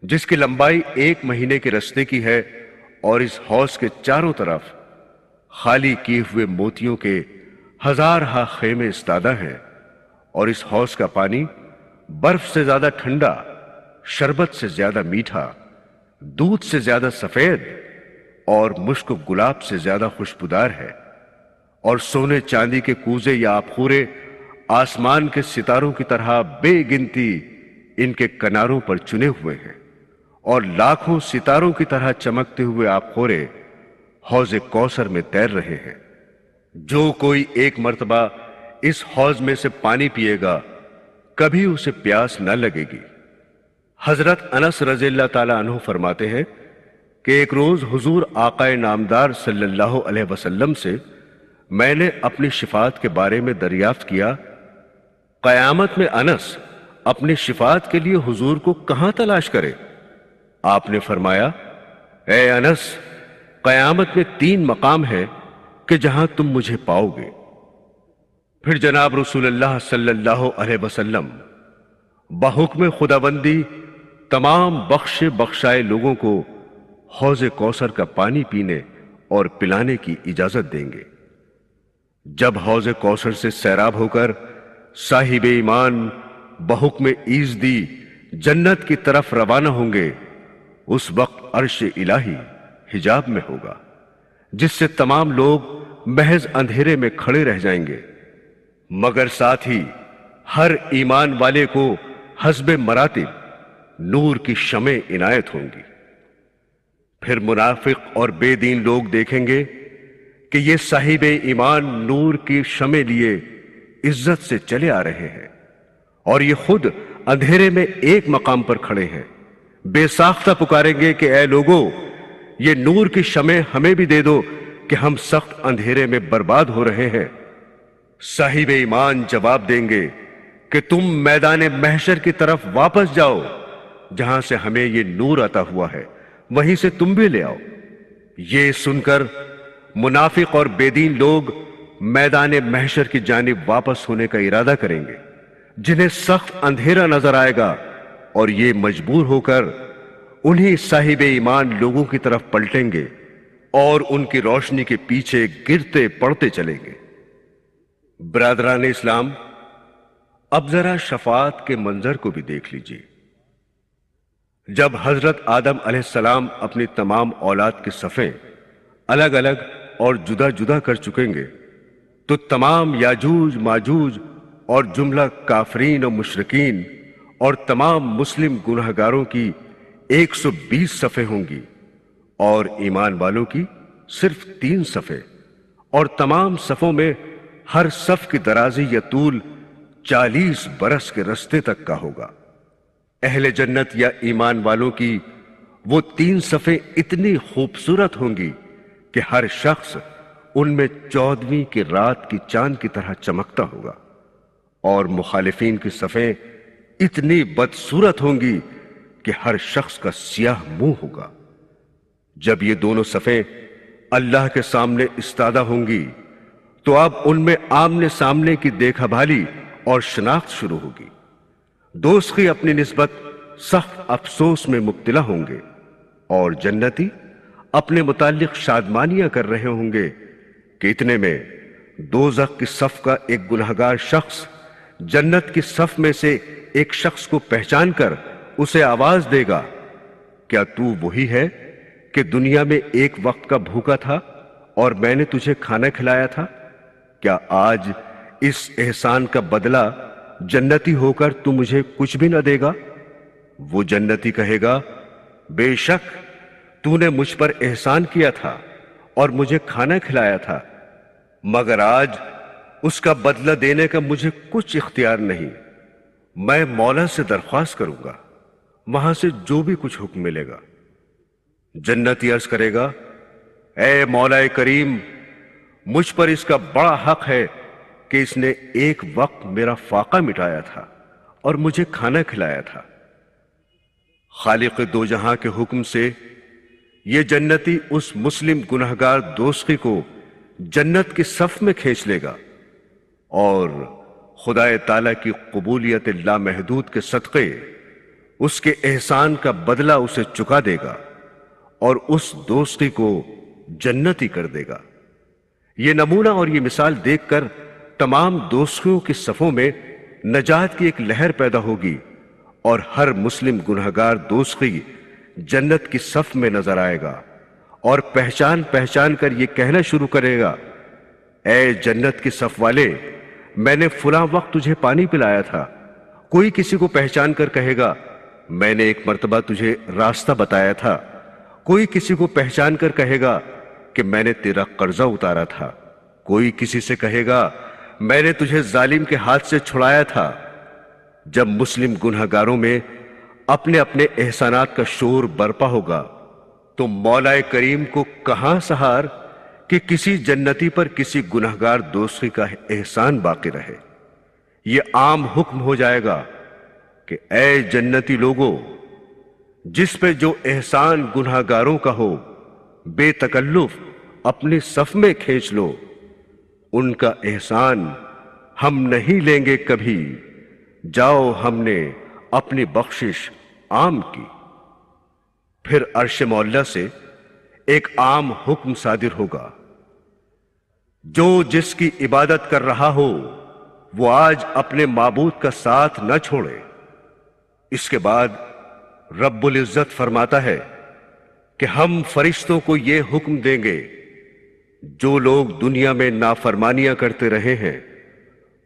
جس کی لمبائی 1 مہینے کے رستے کی ہے، اور اس حوض کے چاروں طرف خالی کیے ہوئے موتیوں کے 1000 خیمے استادہ ہیں، اور اس حوض کا پانی برف سے زیادہ ٹھنڈا، شربت سے زیادہ میٹھا، دودھ سے زیادہ سفید اور مشک و گلاب سے زیادہ خوشبودار ہے، اور سونے چاندی کے کوزے یا آبخورے آسمان کے ستاروں کی طرح بے گنتی ان کے کناروں پر چنے ہوئے ہیں، اور لاکھوں ستاروں کی طرح چمکتے ہوئے آبخورے حوض کوثر میں تیر رہے ہیں۔ جو کوئی ایک مرتبہ اس حوض میں سے پانی پیے گا کبھی اسے پیاس نہ لگے گی۔ حضرت انس رضی اللہ تعالی عنہ فرماتے ہیں کہ ایک روز حضور آقا نامدار صلی اللہ علیہ وسلم سے میں نے اپنی شفاعت کے بارے میں دریافت کیا، قیامت میں انس اپنی شفاعت کے لیے حضور کو کہاں تلاش کرے؟ آپ نے فرمایا، اے انس، قیامت میں 3 مقام ہیں کہ جہاں تم مجھے پاؤ گے۔ پھر جناب رسول اللہ صلی اللہ علیہ وسلم بحکم خداوندی تمام بخشے بخشائے لوگوں کو حوض کوثر کا پانی پینے اور پلانے کی اجازت دیں گے۔ جب حوض کوثر سے سیراب ہو کر صاحب ایمان بحکم ایزدی جنت کی طرف روانہ ہوں گے، اس وقت عرش الہی حجاب میں ہوگا، جس سے تمام لوگ محض اندھیرے میں کھڑے رہ جائیں گے، مگر ساتھ ہی ہر ایمان والے کو حسب مراتب نور کی شمع عنایت ہوں گی۔ پھر منافق اور بے دین لوگ دیکھیں گے کہ یہ صاحب ایمان نور کی شمع لیے عزت سے چلے آ رہے ہیں، اور یہ خود اندھیرے میں ایک مقام پر کھڑے ہیں، بے ساختہ پکاریں گے کہ اے لوگو، یہ نور کی شمع ہمیں بھی دے دو کہ ہم سخت اندھیرے میں برباد ہو رہے ہیں۔ صاحب ایمان جواب دیں گے کہ تم میدان محشر کی طرف واپس جاؤ، جہاں سے ہمیں یہ نور عطا ہوا ہے وہیں سے تم بھی لے آؤ۔ یہ سن کر منافق اور بے دین لوگ میدان محشر کی جانب واپس ہونے کا ارادہ کریں گے، جنہیں سخت اندھیرا نظر آئے گا، اور یہ مجبور ہو کر انہی صاحب ایمان لوگوں کی طرف پلٹیں گے اور ان کی روشنی کے پیچھے گرتے پڑتے چلیں گے۔ برادران اسلام، اب ذرا شفاعت کے منظر کو بھی دیکھ لیجیے۔ جب حضرت آدم علیہ السلام اپنی تمام اولاد کے صفیں الگ الگ اور جدا جدا کر چکیں گے تو تمام یاجوج ماجوج اور جملہ کافرین و مشرکین اور تمام مسلم گنہگاروں کی 120 صفیں ہوں گی، اور ایمان والوں کی صرف 3 صفیں، اور تمام صفوں میں ہر صف کی درازی یا طول 40 برس کے رستے تک کا ہوگا۔ اہل جنت یا ایمان والوں کی وہ 3 صفیں اتنی خوبصورت ہوں گی کہ ہر شخص ان میں 14ویں کی رات کی چاند کی طرح چمکتا ہوگا، اور مخالفین کی صفیں اتنی بدصورت ہوں گی کہ ہر شخص کا سیاہ منہ ہوگا۔ جب یہ دونوں صفیں اللہ کے سامنے استادہ ہوں گی تو اب ان میں آمنے سامنے کی دیکھا بھالی اور شناخت شروع ہوگی۔ دوزخی اپنی نسبت سخت افسوس میں مبتلا ہوں گے، اور جنتی اپنے متعلق شادمانیاں کر رہے ہوں گے کہ اتنے میں دوزخ کی صف کا ایک گنہگار شخص جنت کی صف میں سے ایک شخص کو پہچان کر اسے آواز دے گا، کیا تو وہی ہے کہ دنیا میں ایک وقت کا بھوکا تھا اور میں نے تجھے کھانا کھلایا تھا؟ کیا آج اس احسان کا بدلہ جنتی ہو کر تو مجھے کچھ بھی نہ دے گا؟ وہ جنتی کہے گا، بے شک تو نے مجھ پر احسان کیا تھا اور مجھے کھانا کھلایا تھا، مگر آج اس کا بدلہ دینے کا مجھے کچھ اختیار نہیں۔ میں مولا سے درخواست کروں گا، وہاں سے جو بھی کچھ حکم ملے گا۔ جنتی عرض کرے گا، اے مولا کریم، مجھ پر اس کا بڑا حق ہے کہ اس نے ایک وقت میرا فاقہ مٹایا تھا اور مجھے کھانا کھلایا تھا۔ خالق دو جہاں کے حکم سے یہ جنتی اس مسلم گنہگار دوستی کو جنت کی صف میں کھینچ لے گا اور خدا تعالی کی قبولیت لامحدود کے صدقے اس کے احسان کا بدلہ اسے چکا دے گا اور اس دوستی کو جنتی کر دے گا۔ یہ نمونہ اور یہ مثال دیکھ کر تمام دوستیوں کی صفوں میں نجات کی ایک لہر پیدا ہوگی اور ہر مسلم گنہگار دوستی جنت کی صف میں نظر آئے گا اور پہچان پہچان کر یہ کہنا شروع کرے گا، اے جنت کی صف والے، میں نے فلاں وقت تجھے پانی پلایا تھا۔ کوئی کسی کو پہچان کر کہے گا، میں نے ایک مرتبہ تجھے راستہ بتایا تھا۔ کوئی کسی کو پہچان کر کہے گا کہ میں نے تیرا قرضہ اتارا تھا۔ کوئی کسی سے کہے گا، میں نے تجھے ظالم کے ہاتھ سے چھڑایا تھا۔ جب مسلم گنہگاروں میں اپنے اپنے احسانات کا شور برپا ہوگا تو مولا کریم کو کہاں سہار کہ کسی جنتی پر کسی گنہگار دوستی کا احسان باقی رہے۔ یہ عام حکم ہو جائے گا کہ اے جنتی لوگو، جس پہ جو احسان گنہگاروں کا ہو بے تکلف اپنی صف میں کھینچ لو، ان کا احسان ہم نہیں لیں گے کبھی، جاؤ ہم نے اپنی بخشش عام کی۔ پھر عرش مولا سے ایک عام حکم صادر ہوگا، جو جس کی عبادت کر رہا ہو وہ آج اپنے معبود کا ساتھ نہ چھوڑے۔ اس کے بعد رب العزت فرماتا ہے کہ ہم فرشتوں کو یہ حکم دیں گے، جو لوگ دنیا میں نافرمانیاں کرتے رہے ہیں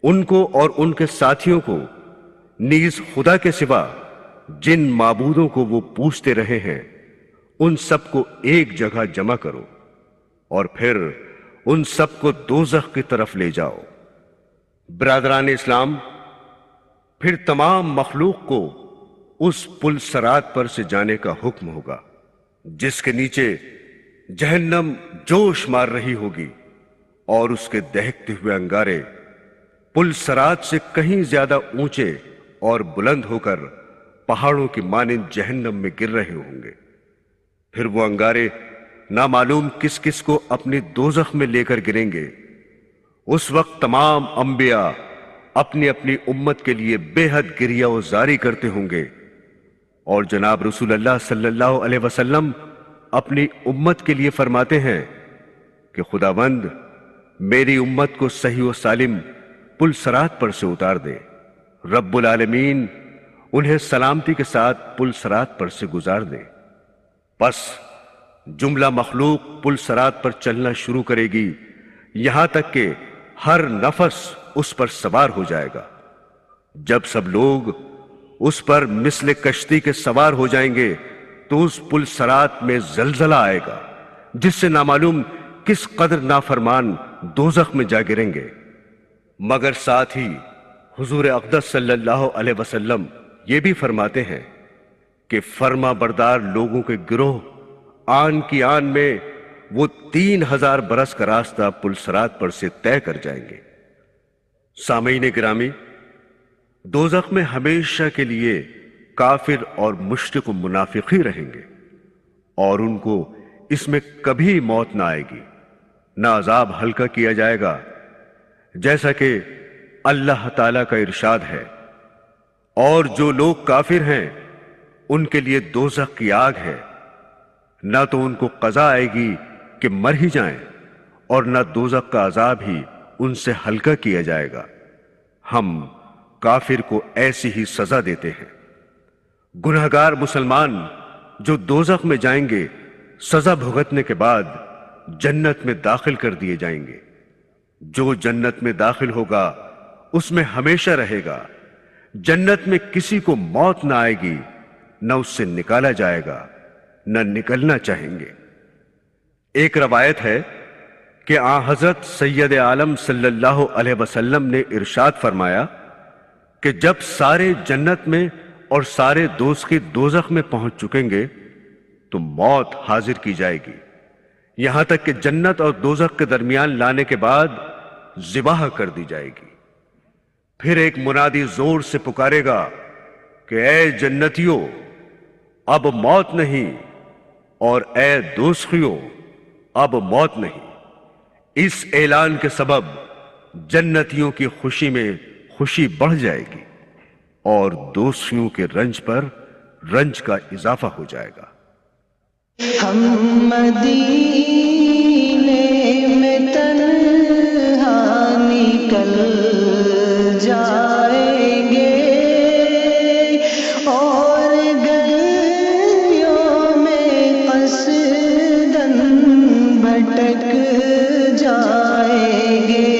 ان کو اور ان کے ساتھیوں کو، نیز خدا کے سوا جن معبودوں کو وہ پوچھتے رہے ہیں، ان سب کو ایک جگہ جمع کرو اور پھر ان سب کو دوزخ کی طرف لے جاؤ۔ برادران اسلام، پھر تمام مخلوق کو اس پل صراط پر سے جانے کا حکم ہوگا جس کے نیچے جہنم جوش مار رہی ہوگی اور اس کے دہکتے ہوئے انگارے پل صراط سے کہیں زیادہ اونچے اور بلند ہو کر پہاڑوں کی مانند جہنم میں گر رہے ہوں گے۔ پھر وہ انگارے نامعلوم کس کس کو اپنی دوزخ میں لے کر گریں گے۔ اس وقت تمام انبیاء اپنی اپنی امت کے لیے بے حد گریہ و زاری کرتے ہوں گے، اور جناب رسول اللہ صلی اللہ علیہ وسلم اپنی امت کے لیے فرماتے ہیں کہ خداوند میری امت کو صحیح و سالم پل صراط پر سے اتار دے۔ رب العالمین انہیں سلامتی کے ساتھ پل صراط پر سے گزار دے۔ پس جملہ مخلوق پل صراط پر چلنا شروع کرے گی، یہاں تک کہ ہر نفس اس پر سوار ہو جائے گا۔ جب سب لوگ اس پر مثل کشتی کے سوار ہو جائیں گے تو اس پل صراط میں زلزلہ آئے گا جس سے نامعلوم کس قدر نافرمان دوزخ میں جا گریں گے۔ مگر ساتھ ہی حضور اقدس صلی اللہ علیہ وسلم یہ بھی فرماتے ہیں کہ فرما بردار لوگوں کے گروہ آن کی آن میں وہ 3000 برس کا راستہ پل صراط پر سے طے کر جائیں گے۔ سامعین گرامی، دوزخ میں ہمیشہ کے لیے کافر اور مشرک و منافق ہی رہیں گے، اور ان کو اس میں کبھی موت نہ آئے گی، نہ عذاب ہلکا کیا جائے گا، جیسا کہ اللہ تعالیٰ کا ارشاد ہے، اور جو لوگ کافر ہیں ان کے لیے دوزخ کی آگ ہے، نہ تو ان کو قضا آئے گی کہ مر ہی جائیں، اور نہ دوزخ کا عذاب ہی ان سے ہلکا کیا جائے گا۔ ہم کافر کو ایسی ہی سزا دیتے ہیں۔ گنہگار مسلمان جو دوزخ میں جائیں گے، سزا بھگتنے کے بعد جنت میں داخل کر دیے جائیں گے۔ جو جنت میں داخل ہوگا اس میں ہمیشہ رہے گا، جنت میں کسی کو موت نہ آئے گی، نہ اس سے نکالا جائے گا، نہ نکلنا چاہیں گے۔ ایک روایت ہے کہ آن حضرت سید عالم صلی اللہ علیہ وسلم نے ارشاد فرمایا کہ جب سارے جنت میں اور سارے دوزخی دوزخ میں پہنچ چکیں گے تو موت حاضر کی جائے گی، یہاں تک کہ جنت اور دوزخ کے درمیان لانے کے بعد ذبح کر دی جائے گی۔ پھر ایک منادی زور سے پکارے گا کہ اے جنتیوں، اب موت نہیں، اور اے دوزخیوں، اب موت نہیں۔ اس اعلان کے سبب جنتیوں کی خوشی میں خوشی بڑھ جائے گی اور دوزخیوں کے رنج پر رنج کا اضافہ ہو جائے گا۔ ہم مدینے میں تنہا نکل جائیں گے اور گلیوں میں قصداً بھٹک جائیں گے،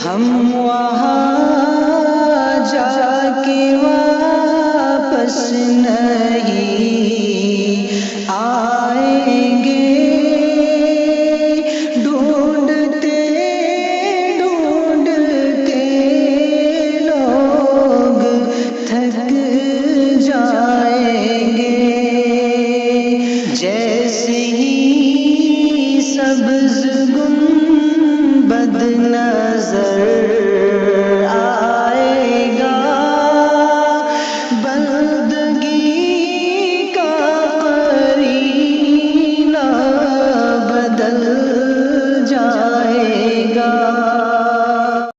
ہم وہاں جا کے واپس نہیں